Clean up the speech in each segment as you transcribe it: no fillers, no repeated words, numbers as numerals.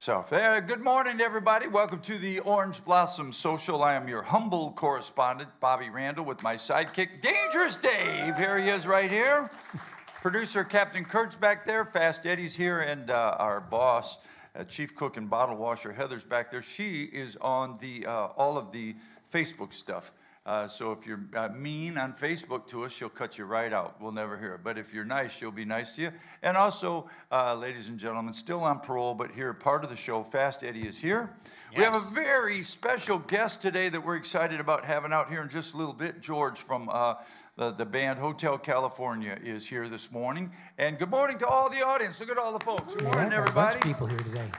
South. Good morning, everybody. Welcome to the Orange Blossom Social. I am your humble correspondent, Bobby Randall, with my sidekick, Dangerous Dave. Here he is right here. Producer Captain Kurt's back there. Fast Eddie's here. And our boss, Chief Cook and Bottle Washer, Heather's back there. She is on the all of the Facebook stuff. So if you're mean on Facebook to us, she'll cut you right out. We'll never hear it. But if you're nice, she'll be nice to you. And also, ladies and gentlemen, still on parole, but here, part of the show, Fast Eddie is here. Yes. We have a very special guest today that we're excited about having out here in just a little bit. George from the band Hotel California is here this morning. And good morning to all the audience. Look at all the folks. Good morning, everybody. A bunch of people here today.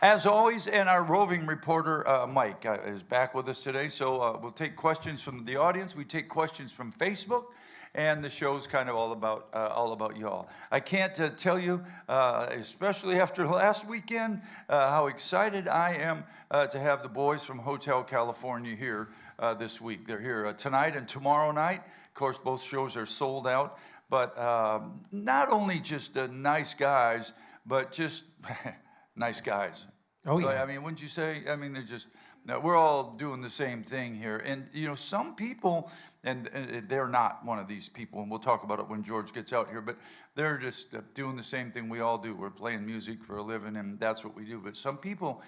As always, and our roving reporter, Mike, is back with us today. So we'll take questions from the audience. We take questions from Facebook, and the show's kind of all about y'all. I can't tell you, especially after last weekend, how excited I am to have the boys from Hotel California here this week. They're here tonight and tomorrow night. Of course, both shows are sold out. But not only just nice guys, but just... nice guys. Oh, yeah. I mean, wouldn't you say? I mean, they're just, we're all doing the same thing here. And, you know, some people, and they're not one of these people, and we'll talk about it when George gets out here, but they're just doing the same thing we all do. We're playing music for a living, and that's what we do. But some people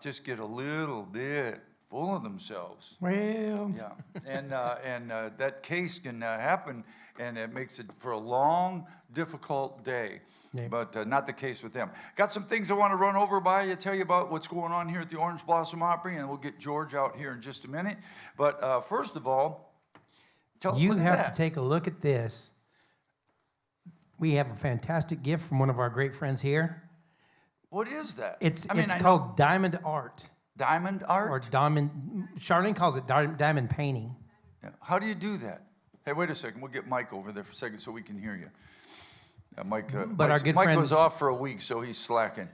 just get a little bit full of themselves. Well. Yeah. And that case can happen, and it makes it for a long, difficult day. Yeah. But not the case with them. Got some things I want to run over by you, tell you about what's going on here at the Orange Blossom Opry, and we'll get George out here in just a minute. But first of all, you have to take a look at this. We have a fantastic gift from one of our great friends here. What is that? It's called Diamond Art. Diamond art? Or diamond. Charlene calls it diamond painting. Yeah. How do you do that? Hey, wait a second. We'll get Mike over there for a second so we can hear you. Mike was off for a week, so he's slacking.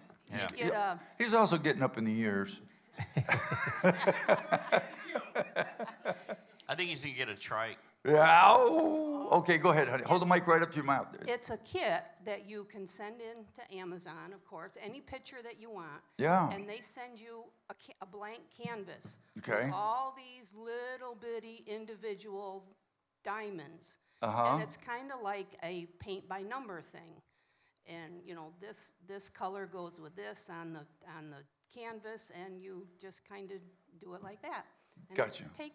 Yeah. He's also getting up in the years. I think he's going to get a trike. Yeah. Oh, okay, go ahead, honey. Hold the mic right up to your mouth. It's a kit that you can send in to Amazon, of course, any picture that you want. Yeah. And they send you a blank canvas. Okay. With all these little bitty individual diamonds. Uh-huh. And it's kind of like a paint by number thing. And you know, this color goes with this on the canvas, and you just kind of do it like that. And gotcha. It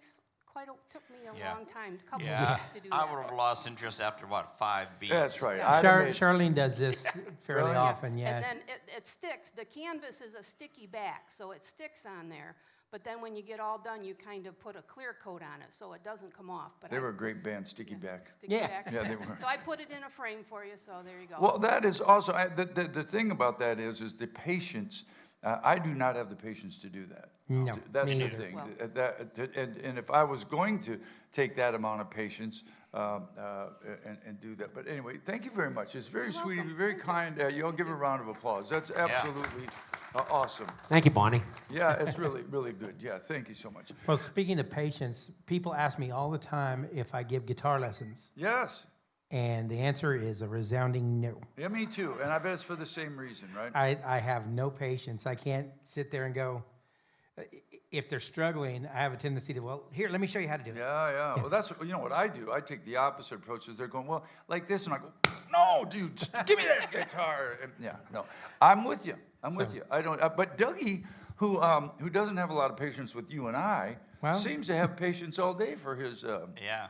took me a long time, a couple of weeks to do that. I would have lost interest after, 5 beats. That's right. Charlene does this fairly often, yeah. And then it sticks. The canvas is a sticky back, so it sticks on there. But then when you get all done, you kind of put a clear coat on it so it doesn't come off. But they were a great band, Sticky Back. Yeah, they were. So I put it in a frame for you, so there you go. Well, that is also, the thing about that is the patience. I do not have the patience to do that. No, that's me the neither. thing. Well, And if I was going to take that amount of patience and do that. But anyway, thank you very much. It's very sweet of you, very kind. You all give a round of applause. That's absolutely awesome. Thank you, Bonnie. Yeah, it's really, really good. Yeah, thank you so much. Well, speaking of patience, people ask me all the time if I give guitar lessons. Yes. And the answer is a resounding no. Yeah, me too. And I bet it's for the same reason, right? I have no patience. I can't sit there and go, if they're struggling, I have a tendency to, well, here, let me show you how to do it. Yeah. Well, that's, you know what I do? I take the opposite approach. They're going, well, like this, and I go, no, dude, just give me that guitar. And, no. I'm with you. With you. I don't, but Dougie, who doesn't have a lot of patience with you and I, seems to have patience all day for his.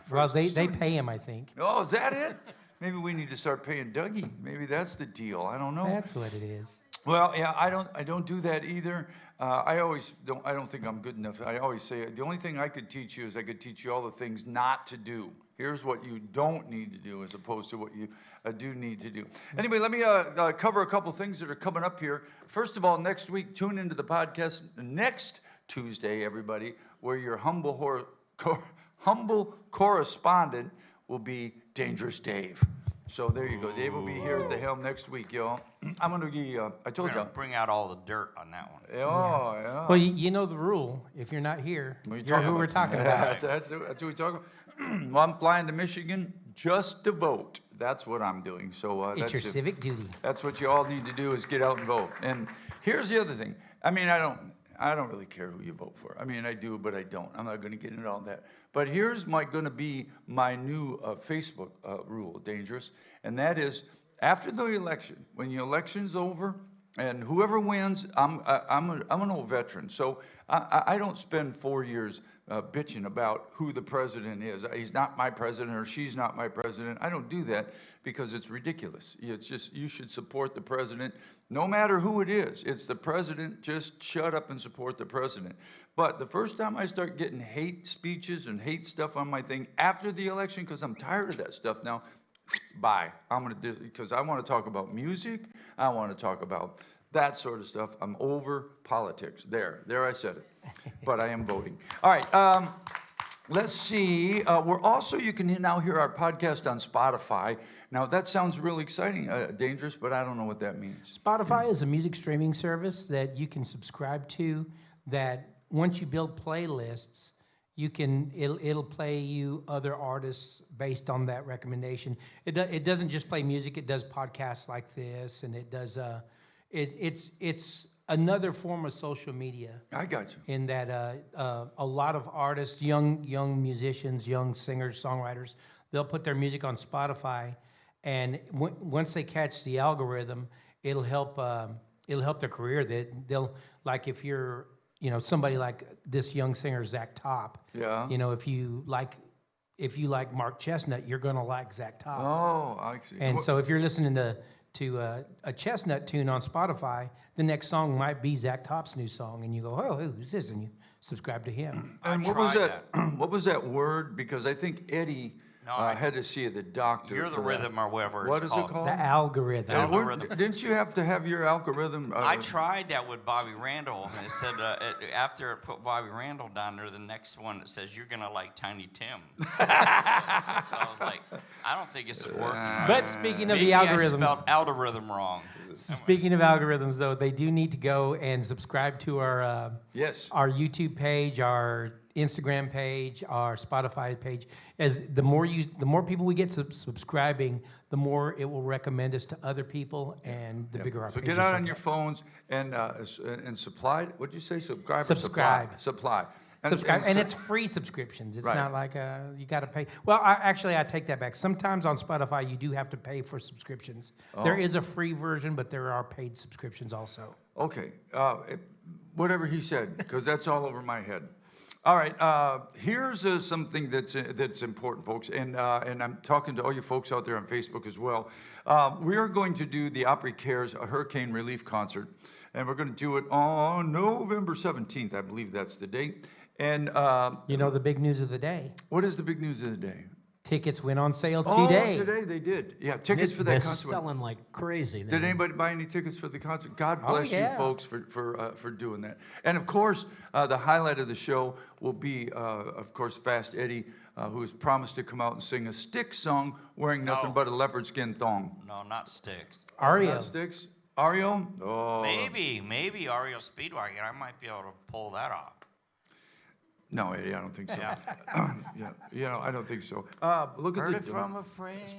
Well, they pay him, I think. Oh, is that it? Maybe we need to start paying Dougie. Maybe that's the deal. I don't know. That's what it is. Well, yeah, I don't do that either. I don't think I'm good enough. I always say the only thing I could teach you is I could teach you all the things not to do. Here's what you don't need to do as opposed to what you do need to do. Anyway, let me cover a couple things that are coming up here. First of all, next week, tune into the podcast next Tuesday, everybody, where your humble correspondent will be Dangerous Dave. So there you go. Dave will be here at the helm next week, y'all. I'm going to give you, I told you. Bring out all the dirt on that one. Oh, yeah. Well, you know the rule. If you're not here, you're who we're talking about. That's what we talk about. Well, I'm flying to Michigan just to vote. That's what I'm doing. So it's that's your civic duty. That's what you all need to do is get out and vote. And Here's the other thing. I mean, I don't really care who you vote for. I mean, I do, but I don't. I'm not going to get into all that. But here's going to be my new Facebook rule, Dangerous, and that is after the election, when the election's over, and whoever wins, I'm an old veteran, so I don't spend 4 years bitching about who the president is. He's not my president or she's not my president. I don't do that because it's ridiculous. It's just you should support the president no matter who it is. It's the president. Just shut up and support the president. But the first time I start getting hate speeches and hate stuff on my thing after the election, because I'm tired of that stuff now, bye. I'm going to do because I want to talk about music. I want to talk about that sort of stuff. I'm over politics. There I said it. But I am voting. All right. Let's see. You can now hear our podcast on Spotify. Now that sounds really exciting, Dangerous, but I don't know what that means. Spotify is a music streaming service that you can subscribe to. That once you build playlists, it'll play you other artists based on that recommendation. It doesn't just play music; it does podcasts like this, and it does. It's another form of social media. I got you. In that a lot of artists, young musicians, young singers, songwriters, they'll put their music on Spotify, and once they catch the algorithm, it'll help their career. They'll like if you're somebody like this young singer Zach Top. Yeah. If you like Mark Chestnut, you're gonna like Zach Top. Oh, I see. And so if you're listening to a Chestnut tune on Spotify, the next song might be Zach Top's new song, and you go, oh, who's this? And you subscribe to him. And what was that? What was that word? Because I think Eddie had to see the doctor. You're the for that. rhythm or whatever What it's is called. it called? The algorithm. And Algorithm. didn't you have to have your algorithm? I tried that with Bobby Randall, and it said after it put Bobby Randall down there, the next one it says you're gonna like Tiny Tim. so I was like, I don't think this is working. Right. But speaking of Maybe the I algorithms, spelled algorithm wrong. speaking of algorithms, though, they do need to go and subscribe to our Yes. our YouTube page, our Instagram page, our Spotify page. As the more people we get subscribing, the more it will recommend us to other people, and the bigger our So page get is. out on your phones and supply. What'd you say? Subscribe. Or Subscribe. Supply. Subscribe, and it's free subscriptions. It's Right. not like you got to pay. Well, I take that back. Sometimes on Spotify you do have to pay for subscriptions. There is a free version, but there are paid subscriptions also. Okay. Whatever he said, because that's all over my head. All right. Here's something that's important, folks, and I'm talking to all you folks out there on Facebook as well. We are going to do the Opry Cares Hurricane Relief Concert, and we're going to do it on November 17th. I believe that's the date. And The big news of the day. what is the big news of the day? Tickets went on sale Oh, today. today they did. Yeah, tickets for They're that concert. selling like crazy. Did anybody buy any tickets for the concert? God bless yeah. you folks for doing that. And of course, the highlight of the show will be, of course, Fast Eddie, who has promised to come out and sing a Styx song wearing nothing No. but a leopard skin thong. No, not Sticks. Ario. Not Styx? Ario? Oh. Maybe Ario Speedwagon. I might be able to pull that off. No, Eddie, I don't think so. Yeah. Yeah, I don't think so. Look Heard at it from a friend. This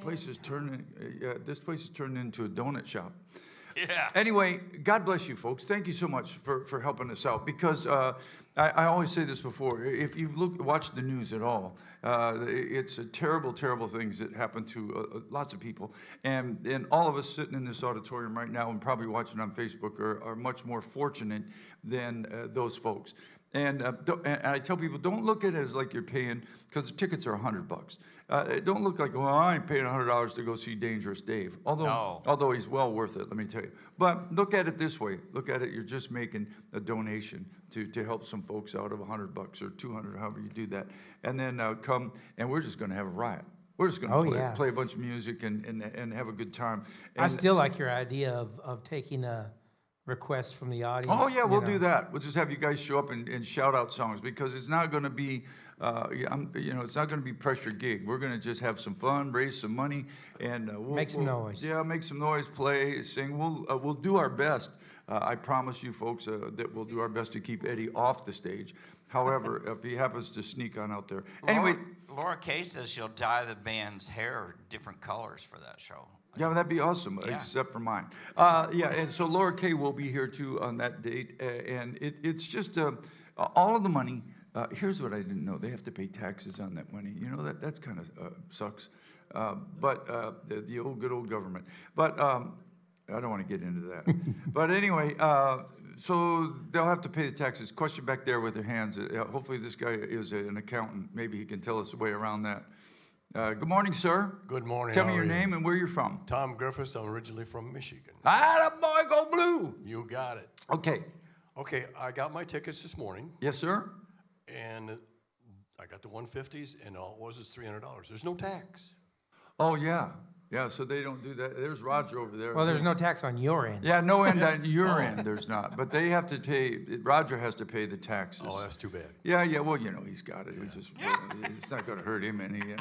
place is turning into a donut shop. Yeah. Anyway, God bless you folks. Thank you so much for helping us out, because I always say this before. If you watch the news at all, it's a terrible things that happen to lots of people. And all of us sitting in this auditorium right now and probably watching on Facebook are much more fortunate than those folks. And I tell people, don't look at it as like you're paying, because the tickets are $100. Don't look like, well, I ain't paying $100 to go see Dangerous Dave. Although he's well worth it, let me tell you. But look at it this way. Look at it, you're just making a donation to help some folks out of $100 or $200, however you do that. And then come, and we're just going to have a riot. We're just going to play a bunch of music and have a good time. And I still like your idea of taking a request from the audience. Oh yeah, we'll do that. We'll just have you guys show up and shout out songs, because it's not going to be, it's not going to be pressure gig. We're going to just have some fun, raise some money, and make some noise. Yeah, make some noise, play, sing. We'll do our best. I promise you, folks, that we'll do our best to keep Eddie off the stage. However, if he happens to sneak on out there, anyway. Laura Kay says she'll dye the band's hair different colors for that show. Yeah, that'd be awesome, Yeah. except for mine. Yeah, and so Laura Kay will be here too on that date, and it's just all of the money. Here's what I didn't know: they have to pay taxes on that money. You know that's kind of sucks, but the old good old government. But I don't want to get into that. But anyway, so they'll have to pay the taxes. Question back there with their hands. Hopefully, this guy is an accountant. Maybe he can tell us the way around that. Good morning, sir. Good morning. Tell me how your are you? name and where you're from. Tom Griffiths. I'm originally from Michigan. Ah, boy, go blue. You got it. Okay. Okay, I got my tickets this morning, Yes, sir. and I got the 150s, and all it was is $300. There's no tax. Oh, yeah. Yeah, so they don't do that. There's Roger over there. Well, there's no tax on your end. Yeah, no end on your end, there's not. But they have to pay, Roger has to pay the taxes. Oh, that's too bad. Yeah, well, he's got it. It's just, it's not gonna hurt him any, you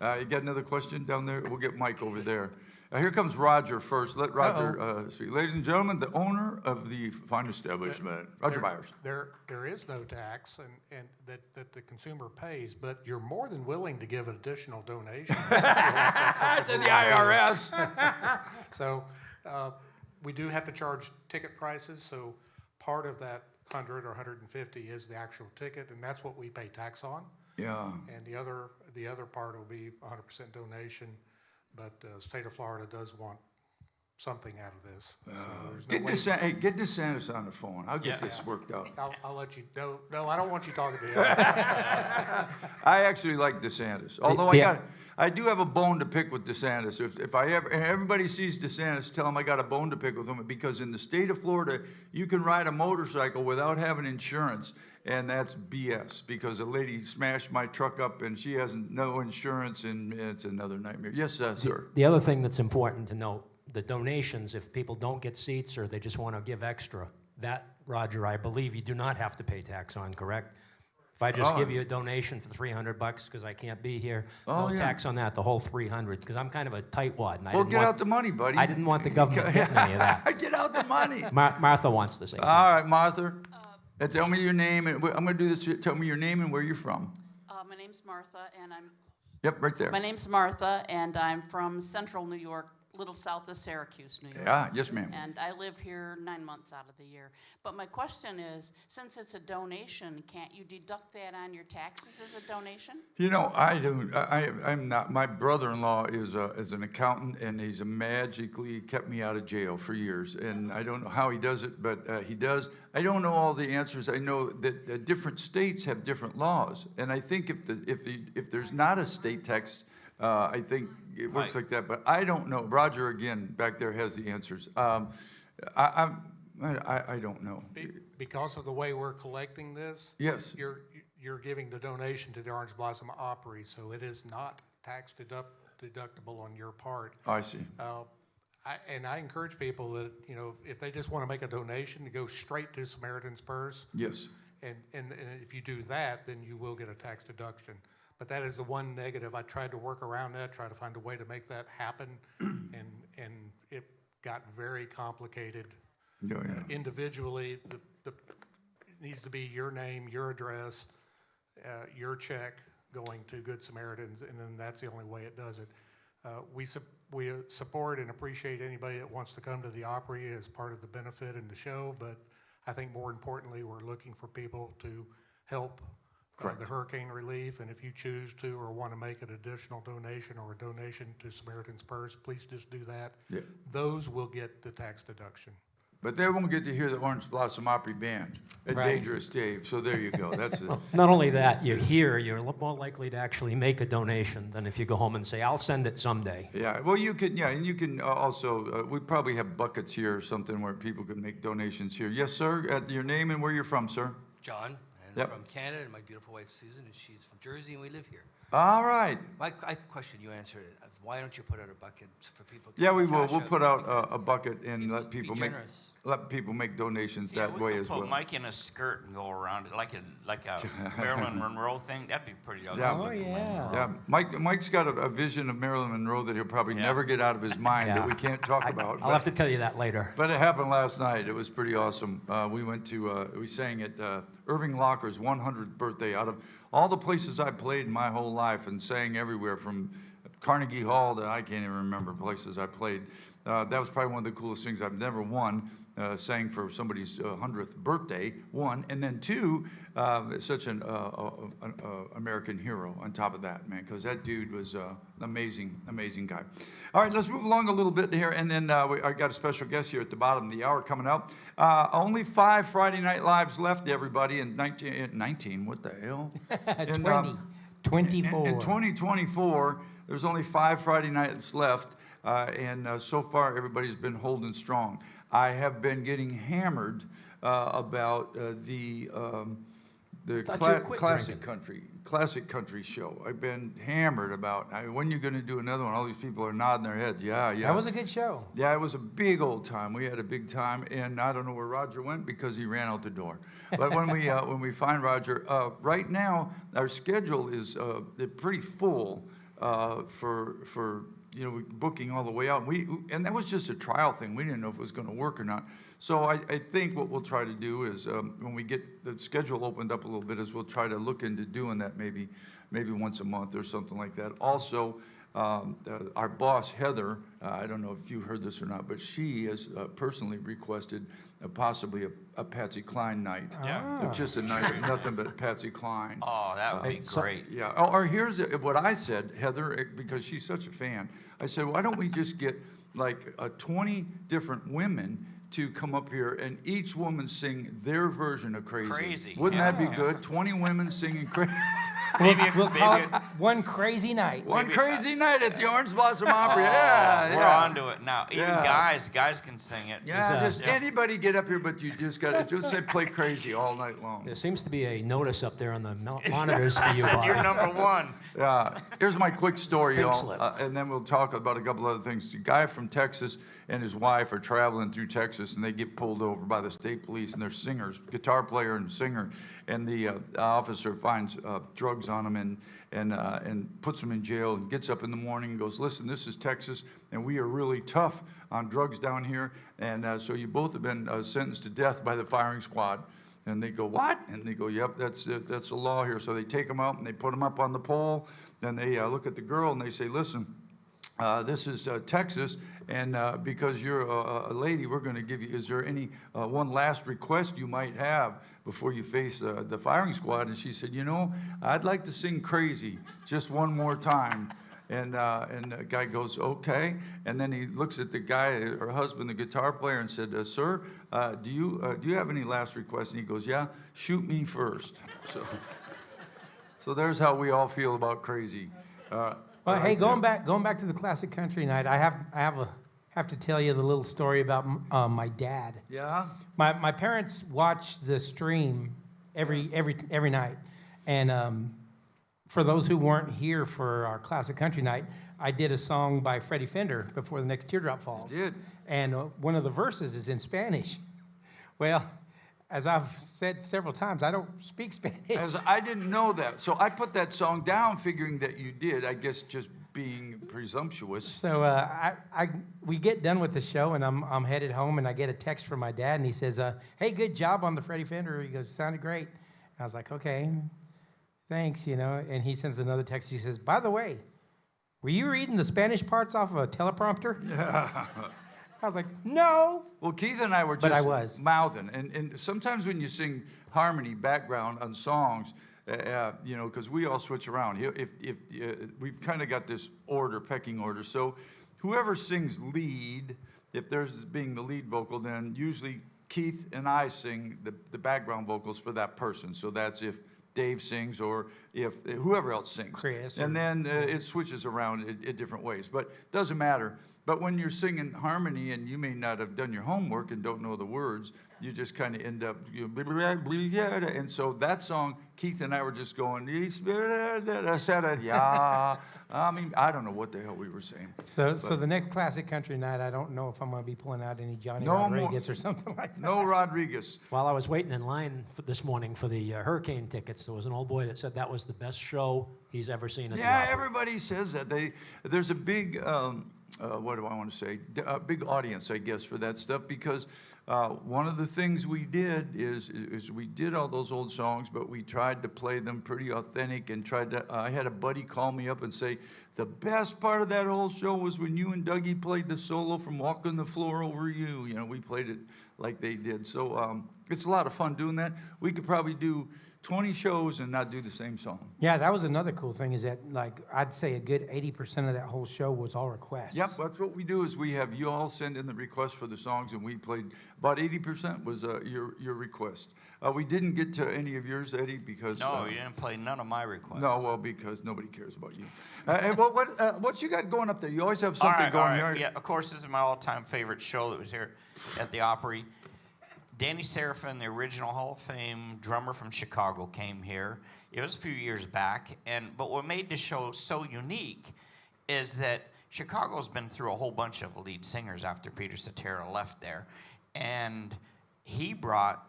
got another question down there? We'll get Mike over there. Here comes Roger first. Let Roger speak. Ladies and gentlemen, the owner of the fine establishment, Roger Byers. There is no tax and that the consumer pays, but you're more than willing to give additional donations. if you feel like that's something To you the wanna do. IRS. So, we do have to charge ticket prices, so part of that 100 or 150 is the actual ticket, and that's what we pay tax on. Yeah. And the other part will be 100% donation, but state of Florida does want something out of this. So there's no way- Get DeSantis on the phone. I'll get this worked out. I'll let you, no, I don't want you talking to him. I actually like DeSantis, although I do have a bone to pick with DeSantis. If I ever, and everybody sees DeSantis, tell him I got a bone to pick with him, because in the state of Florida, you can ride a motorcycle without having insurance, and that's BS, because a lady smashed my truck up and she has no insurance, and it's another nightmare. Yes, sir. The other thing that's important to note, the donations, if people don't get seats or they just want to give extra, that, Roger, I believe you do not have to pay tax on, correct? If I just give you a donation for $300 because I can't be here, no tax on that, the whole 300, because I'm kind of a tightwad. And I Well, didn't get want, out the money, buddy. I didn't want the government getting any of that. Get out the money. Martha wants to say something. All right, Martha. Tell me your name, and I'm going to do this. Tell me your name and where you're from. My name's Martha, and Yep, right there. my name's Martha, and I'm from Central New York, little south of Syracuse, New York. Yeah, yes, ma'am. And I live here 9 months out of the year. But my question is, since it's a donation, can't you deduct that on your taxes as a donation? You know, I don't. I'm not. My brother-in-law is an accountant, and he's magically kept me out of jail for years. And I don't know how he does it, but he does. I don't know all the answers. I know that different states have different laws, and I think if there's not a state tax, I think it works like that. But I don't know. Roger again back there has the answers. I don't know. Because of the way we're collecting this. Yes. You're giving the donation to the Orange Blossom Opry, so it is not tax deductible on your part. I see. I encourage people that, if they just want to make a donation, to go straight to Samaritan's Purse. Yes. And if you do that, then you will get a tax deduction. But that is the one negative. I tried to work around that, try to find a way to make that happen, and it got very complicated. Yeah. Individually, it needs to be your name, your address, your check going to Good Samaritans, and then that's the only way it does it. We support and appreciate anybody that wants to come to the Opry as part of the benefit and the show, but I think more importantly, we're looking for people to help the hurricane relief, and if you choose to or want to make an additional donation or a donation to Samaritan's Purse, please just do that. Yeah. Those will get the tax deduction. But they won't get to hear the Orange Blossom Opry Band at Right. Dangerous Dave. So there you go. That's it. Not only that, you're here, you're more likely to actually make a donation than if you go home and say, I'll send it someday. Yeah. Well, you can. Yeah, and you can also. We probably have buckets here or something where people can make donations here. Yes, sir. Your name and where you're from, sir. John, and Yep. from Canada, and my beautiful wife Susan, and she's from Jersey, and we live here. All right. My question, you answered it. Why don't you put out a bucket for people? to Yeah, we will. cash We'll out? put out a bucket and People let be people generous. make donations Yeah, that we way could as put well. Mike in a skirt and go around it like a Marilyn Monroe thing. That'd be pretty ugly. Yeah. Oh, yeah. Yeah, Mike's got a vision of Marilyn Monroe that he'll probably Yeah. never get out of his mind that Yeah. we can't talk about. I'll have to tell you that later. But it happened last night. It was pretty awesome. We sang at Irving Locker's 100th birthday. Out of all the places I played in my whole life and sang everywhere from Carnegie Hall, I can't even remember places I played. That was probably one of the coolest things. I've never won. Sang for somebody's 100th birthday, one, and then two, such an American hero on top of that, man, because that dude was an amazing guy. All right, let's move along a little bit here, and then I got a special guest here at the bottom of the hour coming up. Only 5 Friday Night Lives left, everybody, in 19, what the hell? 24. In 2024, there's only 5 Friday nights left, and so far everybody's been holding strong. I have been getting hammered about the classic country show. I've been hammered about when you're going to do another one. All these people are nodding their heads. Yeah. That was a good show. Yeah, it was a big old time. We had a big time, and I don't know where Roger went because he ran out the door. But when we find Roger, right now our schedule is pretty full for booking all the way out. And that was just a trial thing. We didn't know if it was going to work or not. So I think what we'll try to do is when we get the schedule opened up a little bit, is we'll try to look into doing that maybe once a month or something like that. Also, our boss Heather, I don't know if you heard this or not, but she has personally requested possibly a Patsy Cline night. Yeah. Just a night of nothing but Patsy Cline. Oh, that would be great. Yeah. Or here's what I said, Heather, because she's such a fan. I said, why don't we just get like 20 different women to come up here and each woman sing their version of Crazy. Crazy. Wouldn't that be good? 20 women singing Crazy. We'll call it One Crazy Night. One crazy night at the Orange Blossom Opera. We're on to it now. Even guys can sing it. Yeah, just anybody get up here, but you just got to just say play Crazy all night long. There seems to be a notice up there on the monitors for you, Bob. You're number one. Yeah. Here's my quick story, Pink y'all, slip. and then we'll talk about a couple other things. A guy from Texas and his wife are traveling through Texas, and they get pulled over by the state police, and they're singers, guitar player and singer, and the officer finds drugs on them and puts them in jail, and gets up in the morning and goes, listen, this is Texas, and we are really tough on drugs down here, and so you both have been sentenced to death by the firing squad. And they go, what? And they go, yep, that's the law here. So they take them out and they put them up on the pole. Then they look at the girl and they say, listen, this is Texas, and because you're a lady, we're going to give you, is there any one last request you might have before you face the firing squad? And she said, I'd like to sing Crazy just one more time. And the guy goes, okay. And then he looks at the guy, her husband, the guitar player, and said, sir, do you have any last requests? And he goes, yeah, shoot me first. So there's how we all feel about Crazy. Well, hey, going back to the classic country night, I have to tell you the little story about my dad. Yeah? My parents watch the stream every night, and for those who weren't here for our classic country night, I did a song by Freddie Fender, Before the Next Teardrop Falls. You did. And one of the verses is in Spanish. Well, as I've said several times, I don't speak Spanish. I didn't know that. So I put that song down figuring that you did, I guess just being presumptuous. So we get done with the show, and I'm headed home, and I get a text from my dad, and he says, hey, good job on the Freddie Fender. He goes, it sounded great. I was like, okay. Thanks, and he sends another text. He says, by the way, were you reading the Spanish parts off of a teleprompter? Yeah. I was like, no. Well, Keith and I were But I just was. mouthing. And sometimes when you sing harmony background on songs, because we all switch around. If we've kind of got this pecking order. So whoever sings lead, if there's being the lead vocal, then usually Keith and I sing the background vocals for that person. So that's if Dave sings or if whoever else sings. Chris. And then it switches around in different ways. But it doesn't matter. But when you're singing harmony and you may not have done your homework and don't know the words, you just kind of end up, and so that song, Keith and I were just going, yeah. I mean, I don't know what the hell we were saying. So the next classic country night, I don't know if I'm going to be pulling out any Johnny No more. Rodriguez or something like that. No Rodriguez. While I was waiting in line this morning for the Hurricane tickets, there was an old boy that said that was the best show he's ever seen at the Yeah, Opry. everybody says that. There's a big, what do I want to say? A big audience, I guess, for that stuff because One of the things we did is we did all those old songs, but we tried to play them pretty authentic and tried to, I had a buddy call me up and say, the best part of that whole show was when you and Dougie played the solo from Walking the Floor Over You. You know, we played it like they did. So it's a lot of fun doing that. We could probably do 20 shows and not do the same song. Yeah, that was another cool thing is that, like, I'd say a good 80% of that whole show was all requests. Yep, that's what we do is we have you all send in the requests for the songs, and we played, about 80% was your request. We didn't get to any of yours, Eddie, because... No, you didn't play none of my requests. No, well, because nobody cares about you. And what you got going up there? You always have something going here. Yeah, of course, this is my all-time favorite show that was here at the Opry. Danny Serafin, the original Hall of Fame drummer from Chicago, came here. It was a few years back, but what made the show so unique is that Chicago's been through a whole bunch of lead singers after Peter Cetera left there, and he brought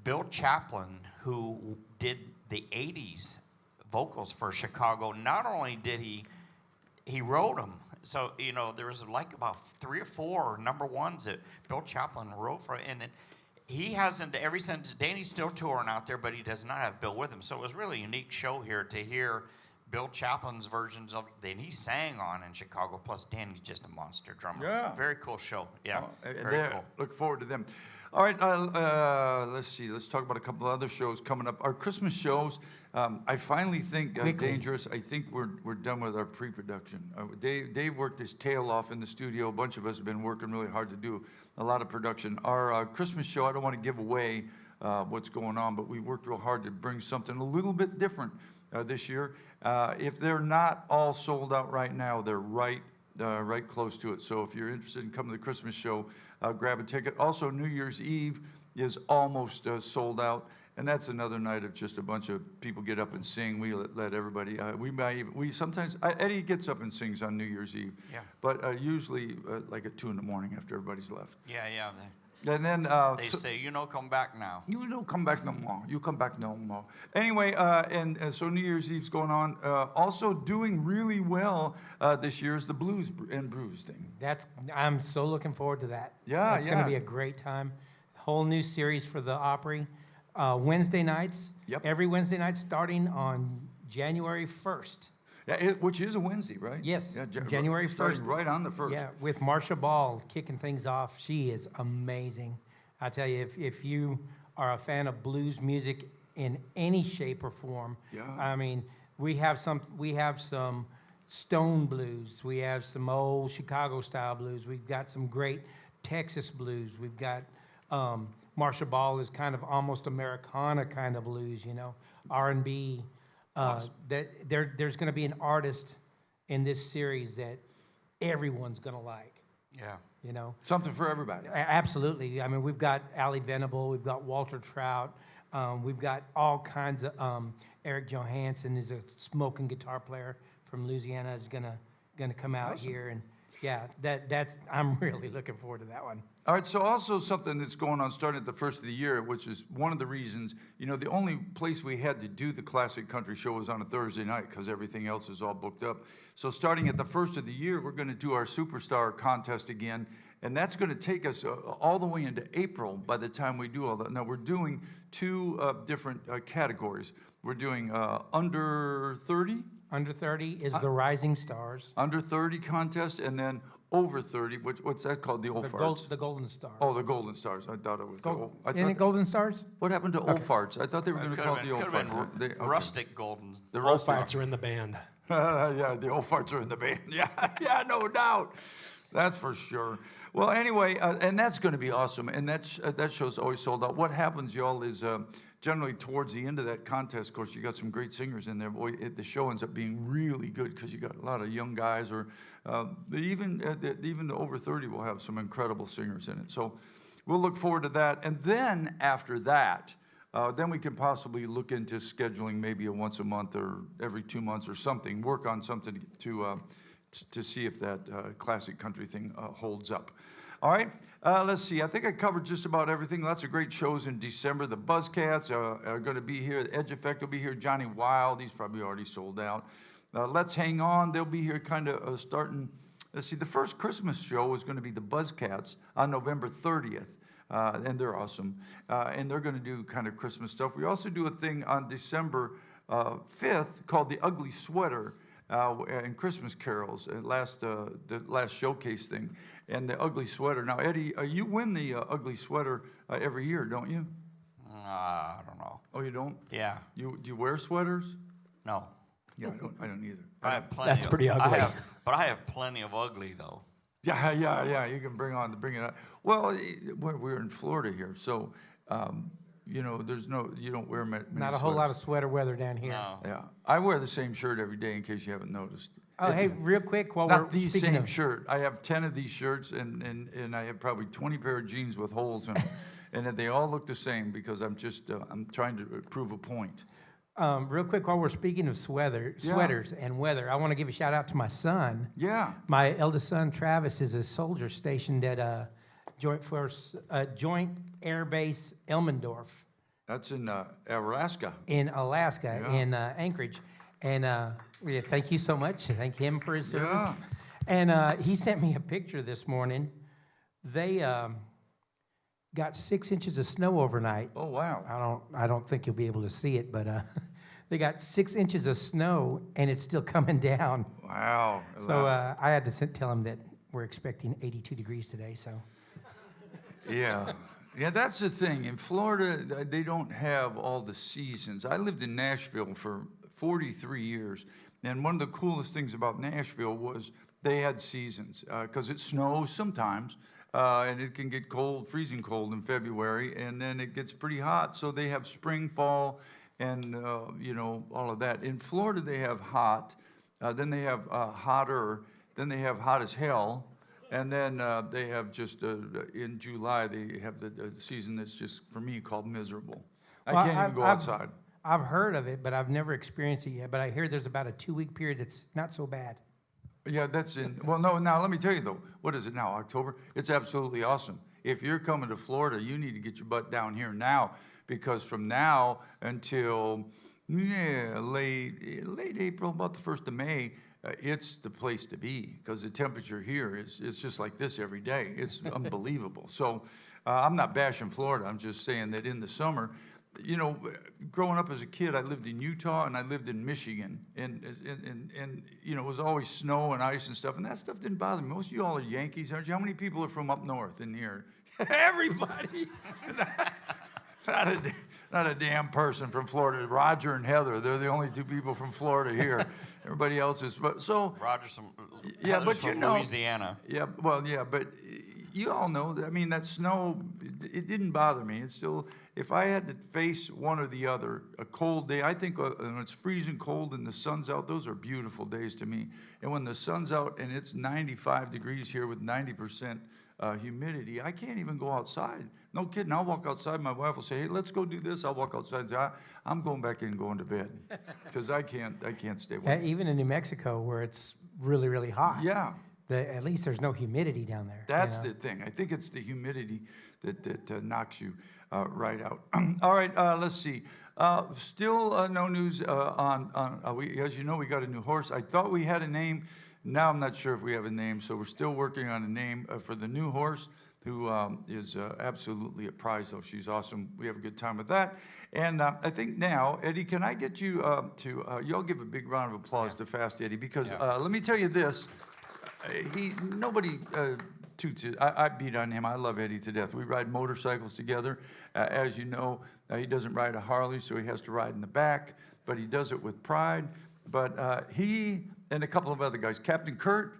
Bill Chaplin, who did the '80s vocals for Chicago. Not only did he wrote them. So, you know, there was like about 3 or 4 number ones that Bill Chaplin wrote for, and he hasn't, ever since, Danny's still touring out there, but he does not have Bill with him. So it was really a unique show here to hear Bill Chaplin's versions of that he sang on in Chicago, plus Danny's just a monster drummer. Yeah. Very cool show, yeah, very There, cool. Look forward to them. All right, let's see. Let's talk about a couple of other shows coming up. Our Christmas shows, I finally think, Dangerous, I think we're done with our pre-production. Dave worked his tail off in the studio. A bunch of us have been working really hard to do a lot of production. Our Christmas show, I don't want to give away what's going on, but we worked real hard to bring something a little bit different this year. If they're not all sold out right now, they're right close to it. So if you're interested in coming to the Christmas show, grab a ticket. Also, New Year's Eve is almost sold out, and that's another night of just a bunch of people get up and sing. We let everybody. We sometimes Eddie gets up and sings on New Year's Eve. Yeah. But usually like at 2 in the morning after everybody's left. Yeah. And then They say, you know, come back now. you don't come back no more. You come back no more. Anyway, and so New Year's Eve's going on. Also doing really well this year is the Blues and Brews thing. I'm so looking forward to that. Yeah, It's going to yeah. be a great time. Whole new series for the Opry. Wednesday nights. Yep. Every Wednesday night starting on January 1st. Yeah, which is a Wednesday, right? Yes, Yeah, January starting 1st. right on the 1st. Yeah, with Marsha Ball kicking things off. She is amazing. I tell you, if you are a fan of blues music in any shape or form, Yeah. I mean, we have some Stone blues. We have some old Chicago style blues. We've got some great Texas blues. We've got Marsha Ball is kind of almost Americana kind of blues, you know, R&B. There's going to be an artist in this series that everyone's going to like, Yeah. you know. Something for everybody. Absolutely. I mean, we've got Allie Venable, we've got Walter Trout, we've got all kinds of, Eric Johansson is a smoking guitar player from Louisiana, is gonna come out here, and yeah, I'm really looking forward to that one. All right, so also something that's going on starting at the first of the year, which is one of the reasons, you know, the only place we had to do the Classic Country Show was on a Thursday night because everything else is all booked up. So starting at the first of the year, we're going to do our Superstar contest again, and that's going to take us all the way into April by the time we do all that. Now, we're doing 2 different categories. We're doing under 30. Under 30 is the Rising Stars. Under 30 contest, and then over 30, what's that called? The old farts? The Golden Stars. Oh, the Golden Stars. I thought it was. Isn't it Golden Stars? What happened to old farts? I thought they were going to call it the old Could have farts. been rustic goldens. The All rustic. farts are in the band. Yeah, the old farts are in the band. Yeah, no doubt. That's for sure. Well, anyway, and that's going to be awesome. And that show's always sold out. What happens, y'all, is generally towards the end of that contest, of course, you got some great singers in there. Boy, the show ends up being really good because you got a lot of young guys, or even the over 30 will have some incredible singers in it. So we'll look forward to that. And then after that, then we can possibly look into scheduling maybe a once a month or every 2 months or something, work on something to see if that classic country thing holds up. All right, let's see. I think I covered just about everything. Lots of great shows in December. The Buzzcats are going to be here. Edge Effect will be here. Johnny Wild, he's probably already sold out. Let's Hang On, they'll be here kind of starting. Let's see, the first Christmas show is going to be the Buzzcats on November 30th. and they're awesome. And they're going to do kind of Christmas stuff. We also do a thing on December 5th called the Ugly Sweater and Christmas Carols, the last showcase thing. And the Ugly Sweater. Now, Eddie, you win the Ugly Sweater every year, don't you? I don't know. Oh, you don't? Yeah. Do you wear sweaters? No. Yeah, I don't either. I have plenty. That's pretty ugly. But I have plenty of ugly though. Yeah. You can bring it up. Well, we're in Florida here, so you don't wear many Not a whole lot of sweaters. sweater weather down here. No. Yeah, I wear the same shirt every day in case you haven't noticed. Oh, hey, real quick, while Not we're the speaking same of shirt. I have 10 of these shirts, and I have probably 20 pair of jeans with holes in them, and they all look the same because I'm trying to prove a point. real quick, while we're speaking of sweaters and weather, I want to give a shout out to my son. Yeah. My eldest son, Travis, is a soldier stationed at Joint Air Base Elmendorf That's in Alaska. in Alaska, Yeah. in Anchorage. And yeah, thank you so much. Thank him for his service. Yeah. And he sent me a picture this morning. They got 6 inches of snow overnight. Oh, wow. I don't think you'll be able to see it, but they got 6 inches of snow, and it's still coming down. Wow. So I had to tell him that we're expecting 82 degrees today. So Yeah. Yeah, that's the thing. In Florida, they don't have all the seasons. I lived in Nashville for 43 years, and one of the coolest things about Nashville was they had seasons, because it snows sometimes, and it can get cold, freezing cold in February, and then it gets pretty hot, so they have spring, fall, and, all of that. In Florida, they have hot, then they have hotter, then they have hot as hell, and then they have just, in July, they have the season that's just, for me, called miserable. I Well, can't even go outside. I've heard of it, but I've never experienced it yet. But I hear there's about a 2-week period that's not so bad. Yeah, that's in, well, no, now, let me tell you, though, what is it now, October? It's absolutely awesome. If you're coming to Florida, you need to get your butt down here now, because from now until, late April, about the 1st of May, it's the place to be, because the temperature here it's just like this every day. It's unbelievable. So I'm not bashing Florida. I'm just saying that in the summer, growing up as a kid, I lived in Utah and I lived in Michigan, and it was always snow and ice and stuff, and that stuff didn't bother me. Most of you all are Yankees, aren't you? How many people are from up north in here? Everybody. Not a damn person from Florida. Roger and Heather, they're the only 2 people from Florida here. Everybody else is, Roger's from, Yeah, Heather's but from you know- Louisiana. yeah, well, yeah, but you all know, I mean, that snow, it didn't bother me. It's still, if I had to face one or the other, a cold day, I think when it's freezing cold and the sun's out, those are beautiful days to me. And when the sun's out and it's 95 degrees here with 90% humidity, I can't even go outside. No kidding, I'll walk outside, my wife will say, hey, let's go do this. I'll walk outside and say, I'm going back in and going to bed, because I can't stay awake. Even in New Mexico, where it's really, really hot. Yeah. At least there's no humidity down there. That's the thing. I think it's the humidity that knocks you right out. All right, let's see. Still no news as you know, we got a new horse. I thought we had a name. Now I'm not sure if we have a name, so we're still working on a name for the new horse, who is absolutely a prize, though. She's awesome. We have a good time with that. And I think now, Eddie, can I get you y'all give a big round of applause to Fast Eddie, because let me tell you this. Nobody toots it. I beat on him. I love Eddie to death. We ride motorcycles together. As you know, he doesn't ride a Harley, so he has to ride in the back, but he does it with pride. But he and a couple of other guys, Captain Kurt,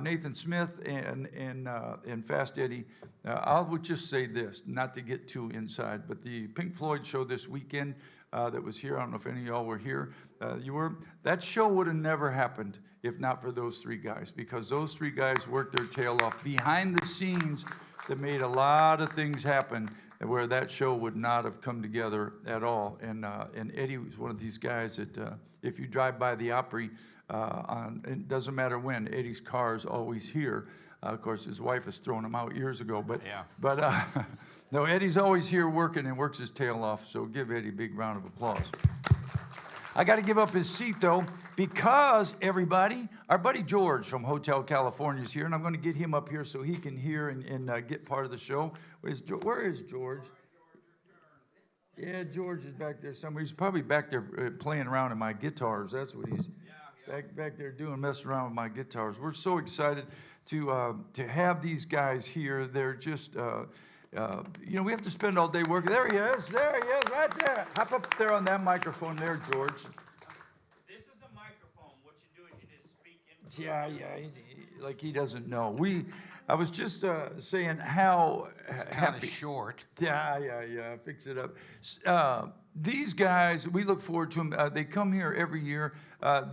Nathan Smith, and Fast Eddie, I would just say this, not to get too inside, but the Pink Floyd show this weekend that was here, I don't know if any of y'all were here, you were, that show would have never happened if not for those 3 guys, because those 3 guys worked their tail off behind the scenes that made a lot of things happen where that show would not have come together at all. And Eddie was one of these guys that if you drive by the Opry, it doesn't matter when, Eddie's car is always here. Of course, his wife has thrown him out years ago, but no, Eddie's always here working and works his tail off, so give Eddie a big round of applause. I got to give up his seat, though, because everybody, our buddy George from Hotel California is here, and I'm going to get him up here so he can hear and get part of the show. Where is George? Yeah, George is back there somewhere. He's probably back there playing around in my guitars. That's what he's back there doing, messing around with my guitars. We're so excited to have these guys here. They're just, we have to spend all day working. There he is, right there. Hop up there on that microphone there, George. This is a microphone. What you do is you just speak into Yeah, like he doesn't know. I was just saying how Kind happy. of short. Yeah. Fix it up. These guys, we look forward to them. They come here every year.